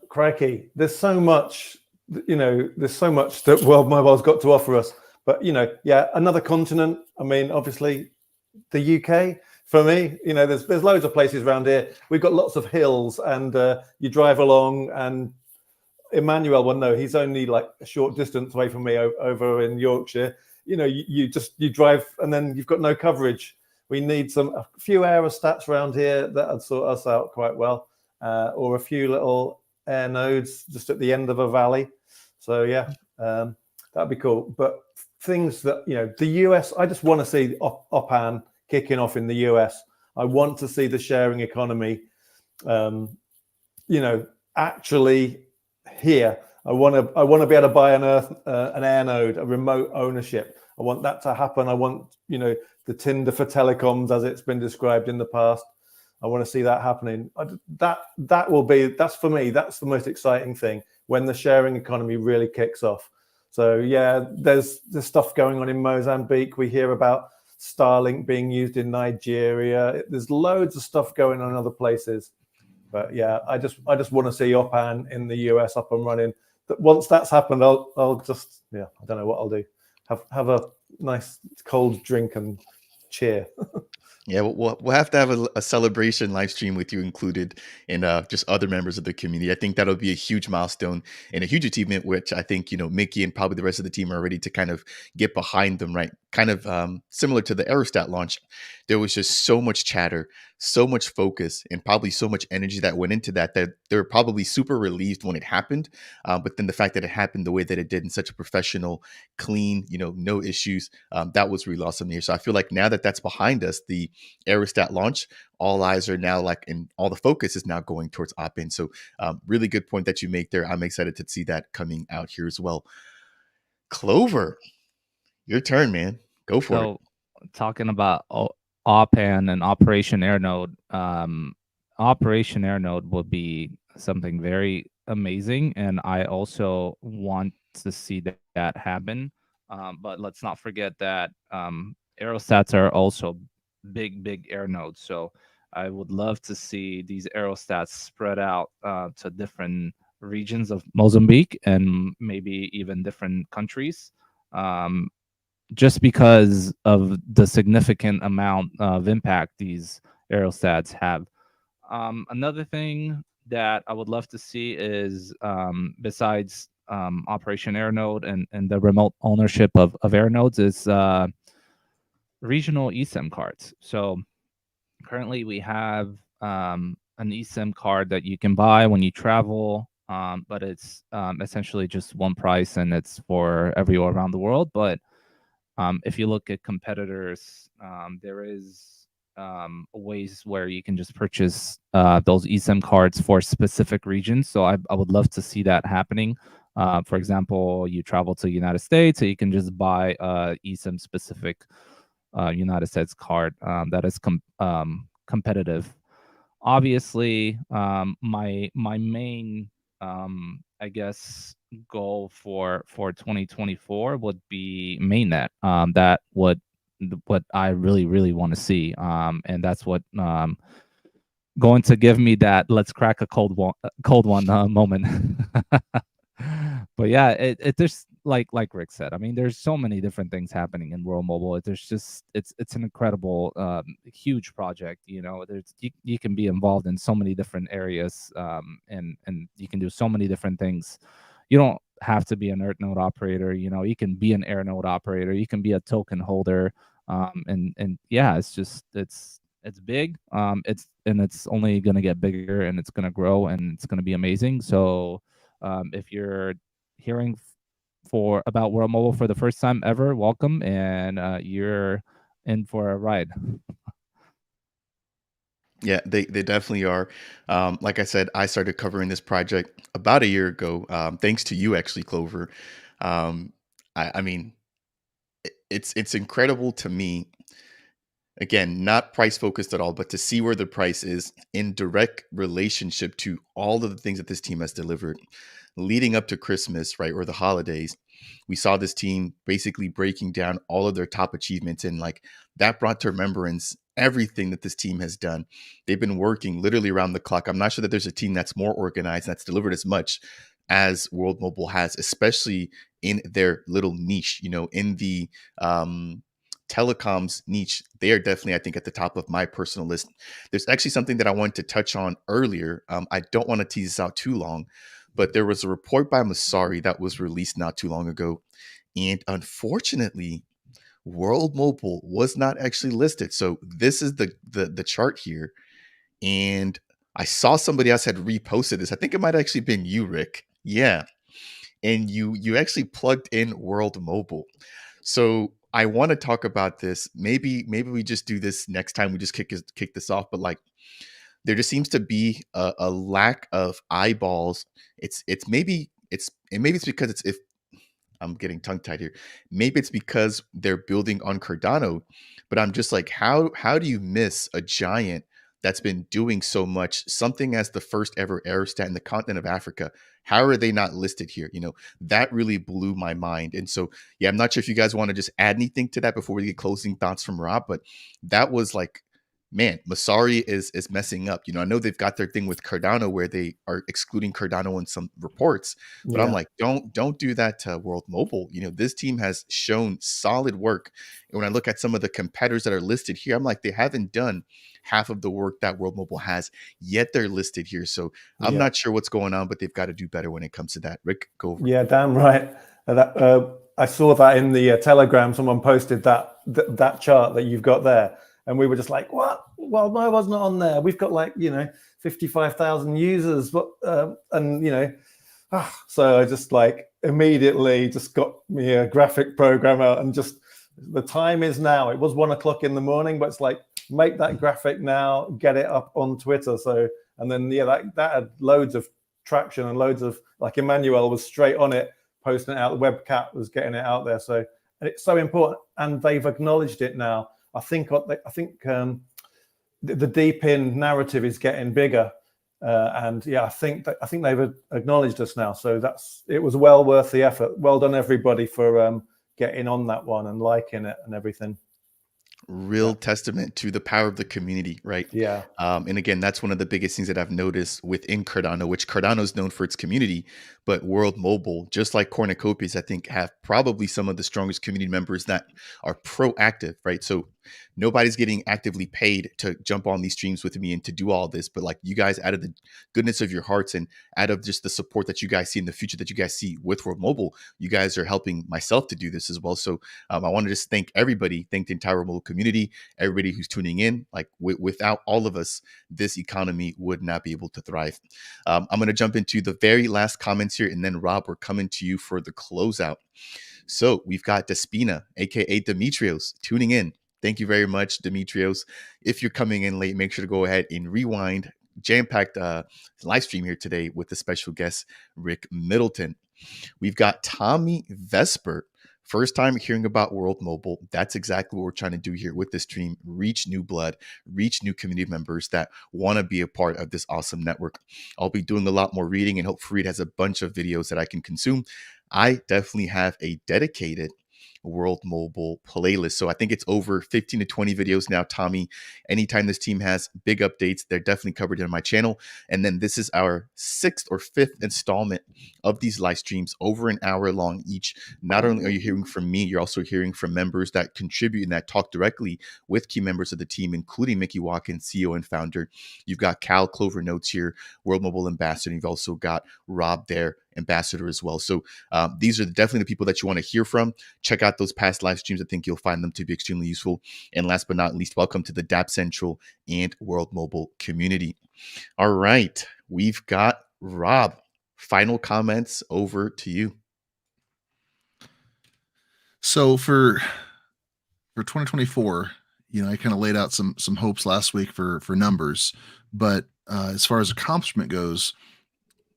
S4: Crikey, there's so much, that World Mobile's got to offer us. But another continent. I mean, obviously, the UK. For me, there's loads of places around here. We've got lots of hills, and you drive along. And Emmanuel, well, no, he's only like a short distance away from me over in Yorkshire. You drive, and then you've got no coverage. We need a few aerostats around here that would sort us out quite well, or a few little Airnodes just at the end of a valley. So that'd be cool. But things that the US, I just want to see OPAN kicking off in the US. I want to see the sharing economy, actually here. I want to be able to buy an Airnode, a remote ownership. I want that to happen. I want the Tinder for telecoms, as it's been described in the past. I want to see that happening. That's for me, that's the most exciting thing, when the sharing economy really kicks off. So there's stuff going on in Mozambique. We hear about Starlink being used in Nigeria. There's loads of stuff going on in other places. But I just want to see OPAN in the US up and running. Once that's happened, I'll just I don't know what I'll do. Have a nice cold drink and cheer.
S1: Yeah, we'll have to have a celebration live stream with you included, and just other members of the community. I think that'll be a huge milestone and a huge achievement, which I think Mickey and probably the rest of the team are ready to kind of get behind them, right? kind of similar to the Aerostat launch, there was just so much chatter, so much focus, and probably so much energy that went into that they're probably super relieved when it happened. But then the fact that it happened the way that it did in such a professional, clean, no issues, that was really awesome here. So I feel like now that that's behind us, the Aerostat launch, all eyes are now and all the focus is now going towards Opin. So really good point that you make there. I'm excited to see that coming out here as well. Clover, your turn, man. Go for it.
S2: So, talking about OPAN and Operation Airnode, Operation Airnode will be something very amazing, and I also want to see that happen. But let's not forget that aerostats are also big air nodes. So I would love to see these aerostats spread out to different regions of Mozambique and maybe even different countries. Um, just because of the significant amount of impact these aerostats have. Another thing that I would love to see is besides Operation Airnode and the remote ownership of Airnodes is regional eSIM cards. So currently we have an eSIM card that you can buy when you travel, but it's essentially just one price and it's for everywhere around the world. But if you look at competitors, there is ways where you can just purchase those eSIM cards for specific regions. So I would love to see that happening. For example, you travel to the United States, so you can just buy a eSIM specific United States card that is competitive. Obviously, my main I guess goal for 2024 would be mainnet. That what I really want to see, and that's what going to give me that let's crack a cold one moment. But yeah, it there's like Rick said. I mean, there's so many different things happening in World Mobile. There's just it's an incredible, huge project. There's you can be involved in so many different areas, and you can do so many different things. You don't have to be an Earth operator. You can be an Airnode operator. You can be a token holder. And yeah, it's big. It's only gonna get bigger and it's gonna grow and it's gonna be amazing. So if you're hearing for about World Mobile for the first time ever, welcome, and you're in for a ride.
S1: Yeah, they definitely are. Like I said, I started covering this project about a year ago, thanks to you, actually, Clover. I mean, it's incredible to me. Again, not price focused at all, but to see where the price is in direct relationship to all of the things that this team has delivered leading up to Christmas, right, or the holidays. We saw this team basically breaking down all of their top achievements, and that brought to remembrance everything that this team has done. They've been working literally around the clock. I'm not sure that there's a team that's more organized, that's delivered as much as World Mobile has, especially in their little niche, in the telecoms niche. They are definitely, I think, at the top of my personal list. There's actually something that I wanted to touch on earlier. I don't want to tease this out too long, but there was a report by Masari that was released not too long ago. And unfortunately, World Mobile was not actually listed. So this is the chart here. And I saw somebody else had reposted this. I think it might have actually been you, Rick. Yeah. And you actually plugged in World Mobile. So I want to talk about this. Maybe we just do this next time. We just kick this off. But there just seems to be a lack of eyeballs. Maybe it's because it's if I'm getting tongue tied here. Maybe it's because they're building on Cardano, but I'm just like, how do you miss a giant that's been doing so much, something as the first ever aerostat in the continent of Africa? How are they not listed here? That really blew my mind. And so, yeah, I'm not sure if you guys want to just add anything to that before we get closing thoughts from Rob, but that was man, Masari is messing up. I know they've got their thing with Cardano where they are excluding Cardano in some reports, but I'm like, don't do that to World Mobile. This team has shown solid work. And when I look at some of the competitors that are listed here, I'm like, they haven't done half of the work that World Mobile has, yet they're listed here. So I'm not sure what's going on, but they've got to do better when it comes to that. Rick, go over.
S4: Yeah, damn right. I saw that in the Telegram. Someone posted that chart that you've got there, and we were just like, "What? Well, no, I was not on there. We've got like 55,000 users, but and so I just like immediately just got me a graphic program out, and just the time is now. It was 1 o'clock in the morning, but it's like, make that graphic now, get it up on Twitter. So, and then that had loads of traction, and loads of, like, Emmanuel was straight on it, posting it out. The webcat was getting it out there. So, and it's so important, and they've acknowledged it now. I think the deep in narrative is getting bigger. And I think they've acknowledged us now. So it was well worth the effort. Well done, everybody, for getting on that one and liking it and everything.
S1: Real testament to the power of the community, right?
S4: Yeah.
S1: And again, that's one of the biggest things that I've noticed within Cardano, which Cardano is known for its community, but World Mobile, just like Cornucopias, I think have probably some of the strongest community members that are proactive, right? So nobody's getting actively paid to jump on these streams with me and to do all this, but like, you guys, out of the goodness of your hearts and out of just the support that you guys see in the future that you guys see with World Mobile, you guys are helping myself to do this as well. So I want to just thank everybody, thank the entire World Mobile community, everybody who's tuning in. Like, without all of us, this economy would not be able to thrive. I'm going to jump into the very last comments here, and then Rob, we're coming to you for the closeout. So we've got Despina, aka Demetrios, tuning in. Thank you very much, Demetrios. If you're coming in late, make sure to go ahead and rewind. Jam-packed live stream here today with the special guest, Rick Middleton. We've got Tommy Vesper. First time hearing about World Mobile. That's exactly what we're trying to do here with this stream. Reach new blood, reach new community members that want to be a part of this awesome network. I'll be doing a lot more reading, and hope Fareed has a bunch of videos that I can consume. I definitely have a dedicated World Mobile playlist. So I think it's over 15 to 20 videos now, Tommy. Anytime this team has big updates, they're definitely covered in my channel. And then this is our 6th or 5th installment of these live streams, over an hour long each. Not only are you hearing from me, you're also hearing from members that contribute and that talk directly with key members of the team, including Mickey Watkins, CEO and founder. You've got Cal Clover Notes here, World Mobile Ambassador. You've also got Rob there, Ambassador as well. So these are definitely the people that you want to hear from. Check out those past live streams. I think you'll find them to be extremely useful. And last but not least, welcome to the DApp Central and World Mobile community. All right, we've got Rob. Final comments, over to you.
S3: So for 2024, I kind of laid out some hopes last week for numbers, but as far as accomplishment goes,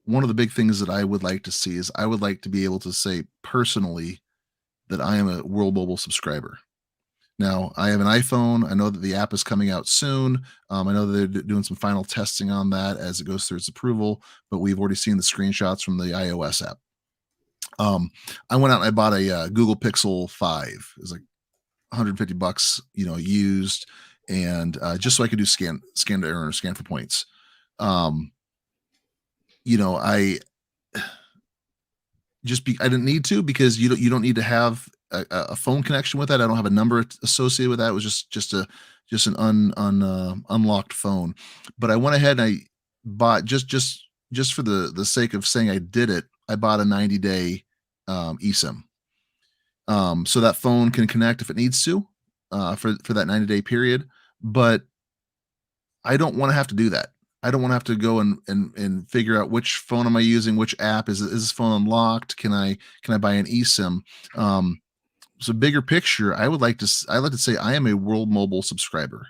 S3: one of the big things that I would like to see is I would like to be able to say personally that I am a World Mobile subscriber. Now, I have an iPhone. I know that the app is coming out soon. I know that they're doing some final testing on that as it goes through its approval, but we've already seen the screenshots from the iOS app. I went out and I bought a Google Pixel 5. It was like $150, used, and just so I could do scan to earn or scan for points. I didn't need to, because you don't need to have a phone connection with that. I don't have a number associated with that. It was just an unlocked phone. But I went ahead and I bought, just for the sake of saying I did it, I bought a 90-day eSIM. So that phone can connect if it needs to for that 90-day period. But I don't want to have to do that. I don't want to have to go and figure out which phone am I using, which app is this phone unlocked? Can I buy an eSIM? So bigger picture, I like to say I am a World Mobile subscriber.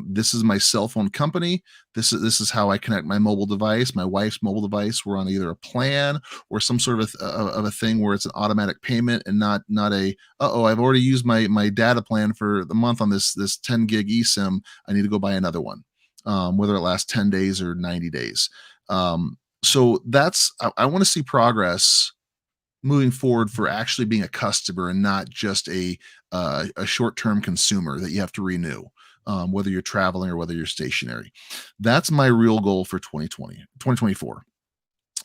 S3: This is my cell phone company. This is how I connect my mobile device, my wife's mobile device. We're on either a plan or some sort of a thing where it's an automatic payment and not a, I've already used my data plan for the month on this 10 gig eSIM. I need to go buy another one. Whether it lasts 10 days or 90 days. So I want to see progress moving forward for actually being a customer and not just a short-term consumer that you have to renew, whether you're traveling or whether you're stationary. That's my real goal for 2024.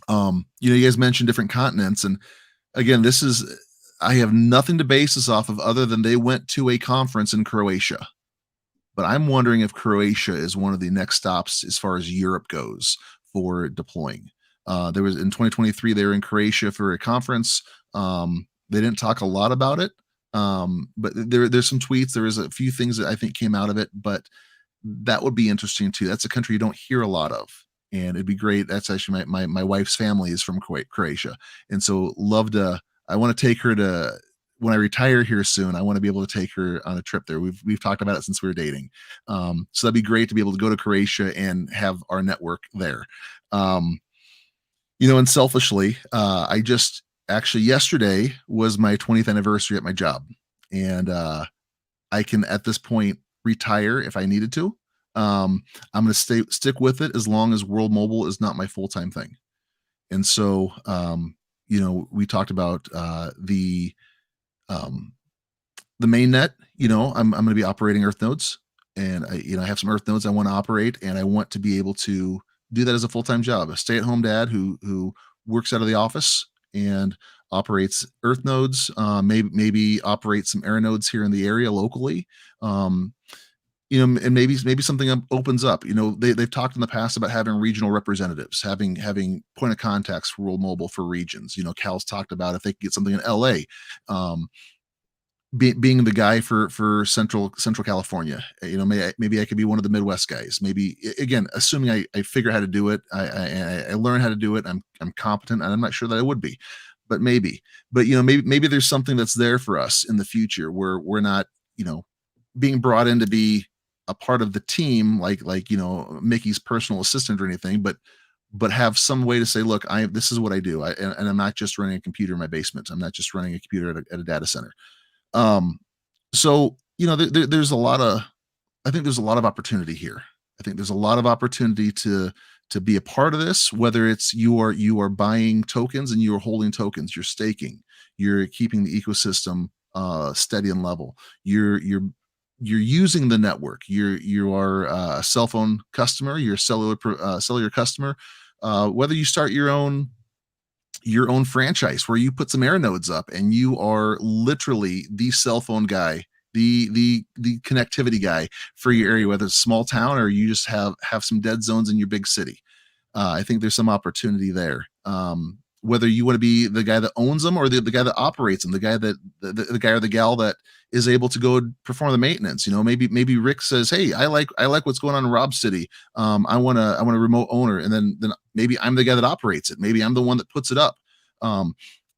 S3: You guys mentioned different continents, and again, I have nothing to base this off of other than they went to a conference in Croatia. But I'm wondering if Croatia is one of the next stops as far as Europe goes for deploying. There was in 2023, they were in Croatia for a conference. They didn't talk a lot about it, but there's some tweets. There is a few things that I think came out of it, but that would be interesting too. That's a country you don't hear a lot of, and it'd be great. That's actually my wife's family is from Croatia, and so love to. I want to take her to when I retire here soon. I want to be able to take her on a trip there. We've talked about it since we were dating, so that'd be great to be able to go to Croatia and have our network there. And selfishly, I just actually yesterday was my 20th anniversary at my job, and I can at this point retire if I needed to. I'm going to stick with it as long as World Mobile is not my full-time thing. And so, we talked about the main net. I'm going to be operating Earth nodes, and I have some Earth nodes I want to operate, and I want to be able to do that as a full-time job. A stay-at-home dad who works out of the office and operates Earth nodes, maybe operates some Airnodes here in the area locally. And maybe something opens up. They've talked in the past about having regional representatives, having point of contacts for World Mobile for regions. Cal's talked about if they could get something in LA, being the guy for Central California. Maybe I could be one of the Midwest guys. Maybe, again, assuming I figure out how to do it, I learn how to do it. I'm competent, and I'm not sure that I would be, but maybe. But maybe there's something that's there for us in the future where we're not being brought in to be a part of the team, like Mickey's personal assistant or anything, but have some way to say, look, this is what I do, and I'm not just running a computer in my basement. I'm not just running a computer at a data center. So there's a lot of, I think there's a lot of opportunity here. I think there's a lot of opportunity to be a part of this, whether it's you are buying tokens and you are holding tokens, you're staking, you're keeping the ecosystem steady and level, you're using the network, you are a cell phone customer, you're a cellular customer, whether you start your own franchise where you put some Airnodes up and you are literally the cell phone guy, the connectivity guy for your area, whether it's small town or you just have some dead zones in your big city. I think there's some opportunity there. Whether you want to be the guy that owns them or the guy that operates them, the guy that the guy or the gal that is able to go perform the maintenance. Maybe Rick says, hey, I like what's going on in Rob City. I want a remote owner, and then maybe I'm the guy that operates it. Maybe I'm the one that puts it up.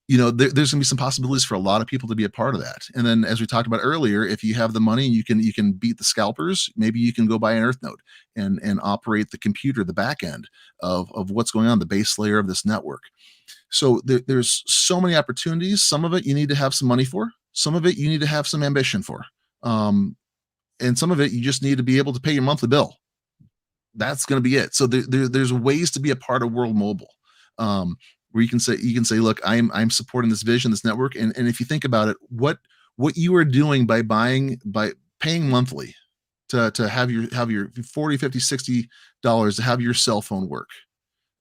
S3: There's gonna be some possibilities for a lot of people to be a part of that. And then, as we talked about earlier, if you have the money and you can beat the scalpers, maybe you can go buy an Earth node and operate the computer, the back end of what's going on, the base layer of this network. So there's so many opportunities. Some of it you need to have some money for. Some of it you need to have some ambition for. And some of it you just need to be able to pay your monthly bill. That's going to be it. So there's ways to be a part of World Mobile, where you can say, look, I'm supporting this vision, this network. And if you think about it, what you are doing by paying monthly to have your $40, $50, $60 to have your cell phone work.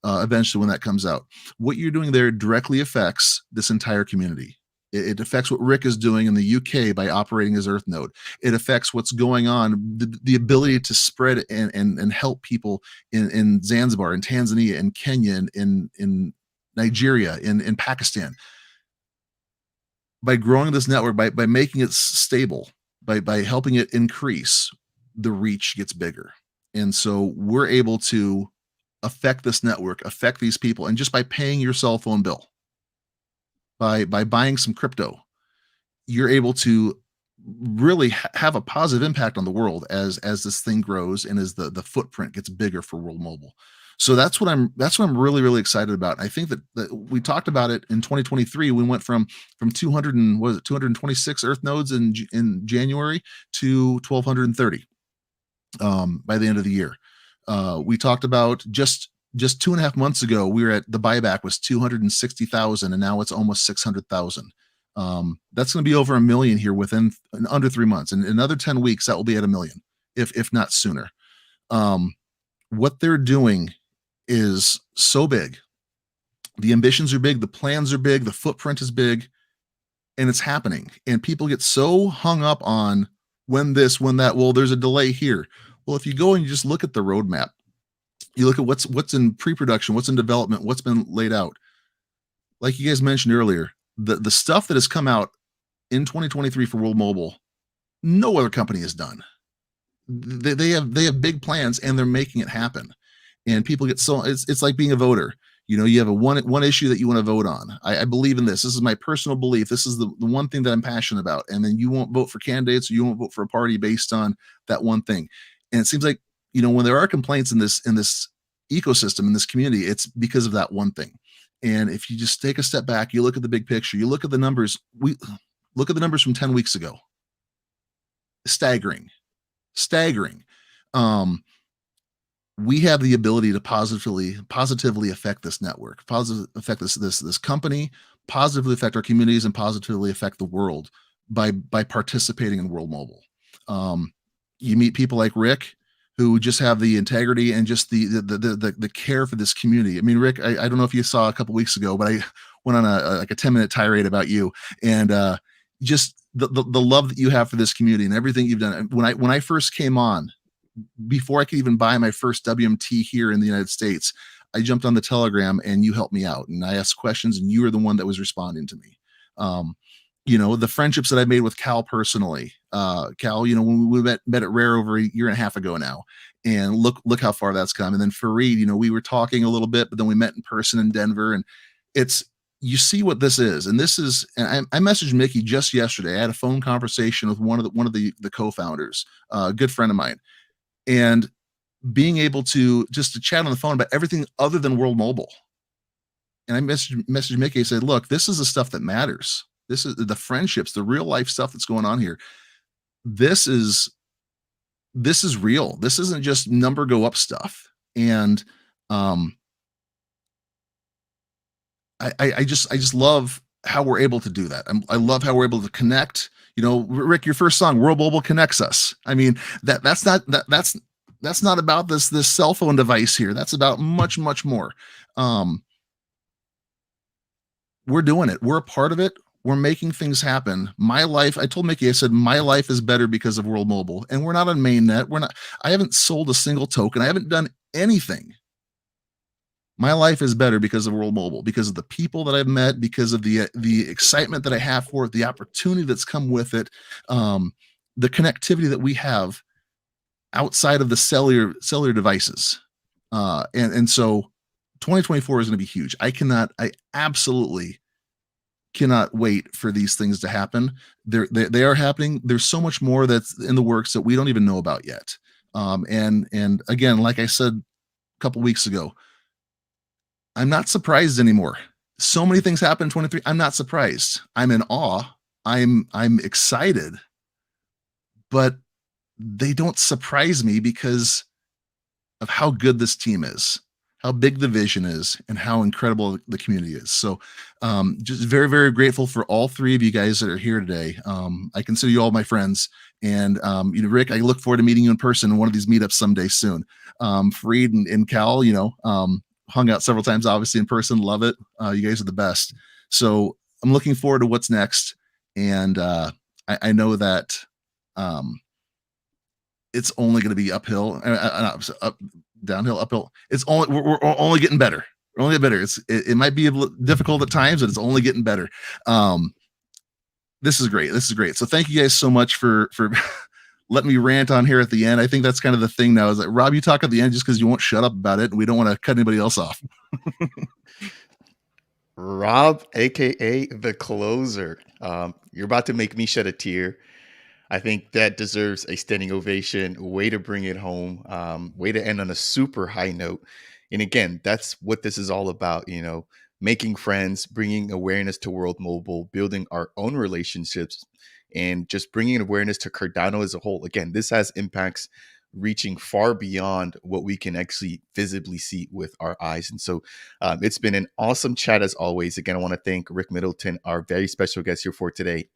S3: Eventually when that comes out, what you're doing there directly affects this entire community. It affects what Rick is doing in the UK by operating his Earth node. It affects what's going on, the ability to spread and help people in Zanzibar, in Tanzania, in Kenya, in Nigeria, in Pakistan. By growing this network, by making it stable, by helping it increase, the reach gets bigger. And so we're able to affect this network, affect these people, and just by paying your cell phone bill, by buying some crypto, you're able to really have a positive impact on the world as this thing grows and as the footprint gets bigger for World Mobile. So that's what I'm really, really excited about. I think that we talked about it in 2023. We went from 226 Earth nodes in January to 1,230 by the end of the year. We talked about just 2.5 months ago, we were at the buyback was 260,000, and now it's almost 600,000. That's going to be over 1 million here within under 3 months. And in another 10 weeks, that will be at 1 million, if not sooner. What they're doing is so big. The ambitions are big. The plans are big. The footprint is big, and it's happening. And people get so hung up on when this, when that, well, there's a delay here. Well, if you go and you just look at the roadmap, you look at what's in pre-production, what's in development, what's been laid out. Like you guys mentioned earlier, the stuff that has come out in 2023 for World Mobile, no other company has done. They have big plans and they're making it happen. And people get so it's like being a voter. You have a one issue that you want to vote on. I believe in this. This is my personal belief. This is the one thing that I'm passionate about. And then you won't vote for candidates, or you won't vote for a party based on that one thing. And it seems like, when there are complaints in this ecosystem, in this community, it's because of that one thing. And if you just take a step back, you look at the big picture, you look at the numbers, look at the numbers from 10 weeks ago. Staggering. We have the ability to positively affect this network, positively affect this company, positively affect our communities, and positively affect the world by participating in World Mobile. You meet people like Rick, who just have the integrity and just the care for this community. I mean, Rick, I don't know if you saw a couple weeks ago, but I went on a 10-minute tirade about you, and just the love that you have for this community and everything you've done. When I first came on, before I could even buy my first WMT here in the United States, I jumped on the Telegram and you helped me out, and I asked questions and you were the one that was responding to me. The friendships that I made with Cal personally, Cal, when we met at Rare over a year and a half ago now, and look how far that's come. And then Fareed, we were talking a little bit, but then we met in person in Denver, and you see what this is. And this is, and I messaged Mickey just yesterday. I had a phone conversation with one of the co-founders, a good friend of mine, and being able to chat on the phone about everything other than World Mobile. And I messaged Mickey and said, look, this is the stuff that matters. This is the friendships, the real life stuff that's going on here. This is real. This isn't just number go up stuff. And I just love how we're able to do that. I love how we're able to connect. Rick, your first song, World Mobile Connects Us. I mean, that's not about this cell phone device here. That's about much, much more. We're doing it. We're a part of it. We're making things happen. My life, I told Mickey, I said, my life is better because of World Mobile. And we're not on mainnet. I haven't sold a single token. I haven't done anything. My life is better because of World Mobile, because of the people that I've met, because of the excitement that I have for it, the opportunity that's come with it, the connectivity that we have outside of the cellular devices. And so 2024 is going to be huge. I absolutely cannot wait for these things to happen. They are happening. There's so much more that's in the works that we don't even know about yet. And again, like I said a couple weeks ago, I'm not surprised anymore. So many things happen in 23. I'm not surprised. I'm in awe. I'm excited, but they don't surprise me because of how good this team is, how big the vision is, and how incredible the community is. So just very, very grateful for all three of you guys that are here today. I consider you all my friends. And, Rick, I look forward to meeting you in person in one of these meetups someday soon. Fareed and Cal, hung out several times, obviously in person. Love it. You guys are the best. So I'm looking forward to what's next. And I know that it's only going to be uphill, downhill, uphill. We're only getting better. We're only better. It might be difficult at times, but it's only getting better. This is great. This is great. So thank you guys so much for let me rant on here at the end. I think that's kind of the thing now, is that Rob, you talk at the end just because you won't shut up about it. And we don't want to cut anybody else off.
S1: Rob, aka the closer. You're about to make me shed a tear. I think that deserves a standing ovation. Way to bring it home. Way to end on a super high note. And again, that's what this is all about, making friends, bringing awareness to World Mobile, building our own relationships, and just bringing awareness to Cardano as a whole. Again, this has impacts reaching far beyond what we can actually visibly see with our eyes. And so it's been an awesome chat as always. Again, I want to thank Rick Middleton, our very special guest here for today.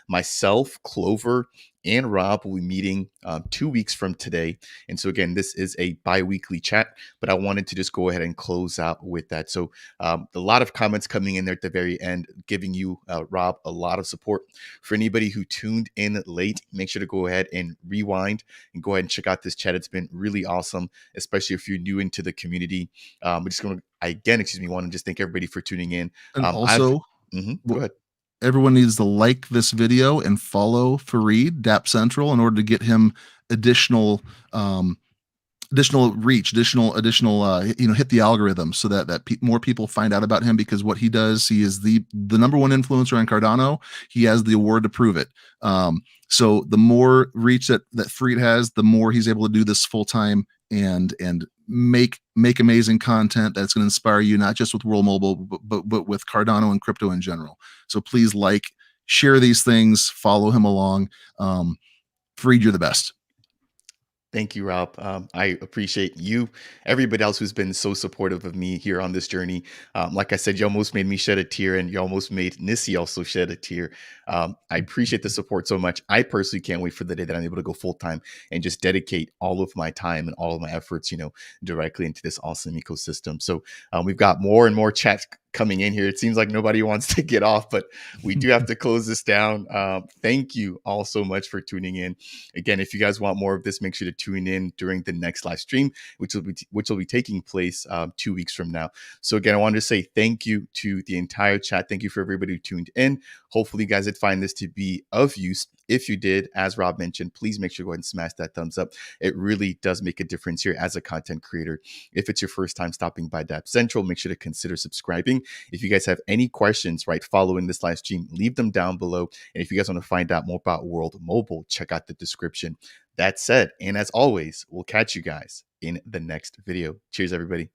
S1: Myself, Clover, and Rob will be meeting 2 weeks from today. And so again, this is a bi-weekly chat, but I wanted to just go ahead and close out with that. So a lot of comments coming in there at the very end, giving you, Rob, a lot of support. For anybody who tuned in late, make sure to go ahead and rewind and go ahead and check out this chat. It's been really awesome, especially if you're new into the community. We're just going to, want to just thank everybody for tuning in.
S3: And also,
S1: go ahead.
S3: everyone needs to like this video and follow Fareed Dap Central in order to get him additional additional reach, additional hit the algorithm so that more people find out about him, because what he does, he is the number one influencer on Cardano. He has the award to prove it. So the more reach that Fareed has, the more he's able to do this full time and make amazing content that's going to inspire you, not just with World Mobile, but with Cardano and crypto in general. So please share these things, follow him along. Fareed, you're the best.
S1: Thank you, Rob. I appreciate you, everybody else who's been so supportive of me here on this journey. Like I said, you almost made me shed a tear, and you almost made Nissi also shed a tear. I appreciate the support so much. I personally can't wait for the day that I'm able to go full time and just dedicate all of my time and all of my efforts, directly into this awesome ecosystem. So we've got more and more chats coming in here. It seems like nobody wants to get off, but we do have to close this down. Thank you all so much for tuning in. Again, if you guys want more of this, make sure to tune in during the next live stream, which will be taking place 2 weeks from now. So again, I wanted to say thank you to the entire chat. Thank you for everybody who tuned in. Hopefully you guys did find this to be of use. If you did, as Rob mentioned, please make sure to go ahead and smash that thumbs up. It really does make a difference here as a content creator. If it's your first time stopping by Dap Central, make sure to consider subscribing. If you guys have any questions, following this live stream, leave them down below. And if you guys want to find out more about World Mobile, check out the description. That said, and as always, we'll catch you guys in the next video. Cheers, everybody.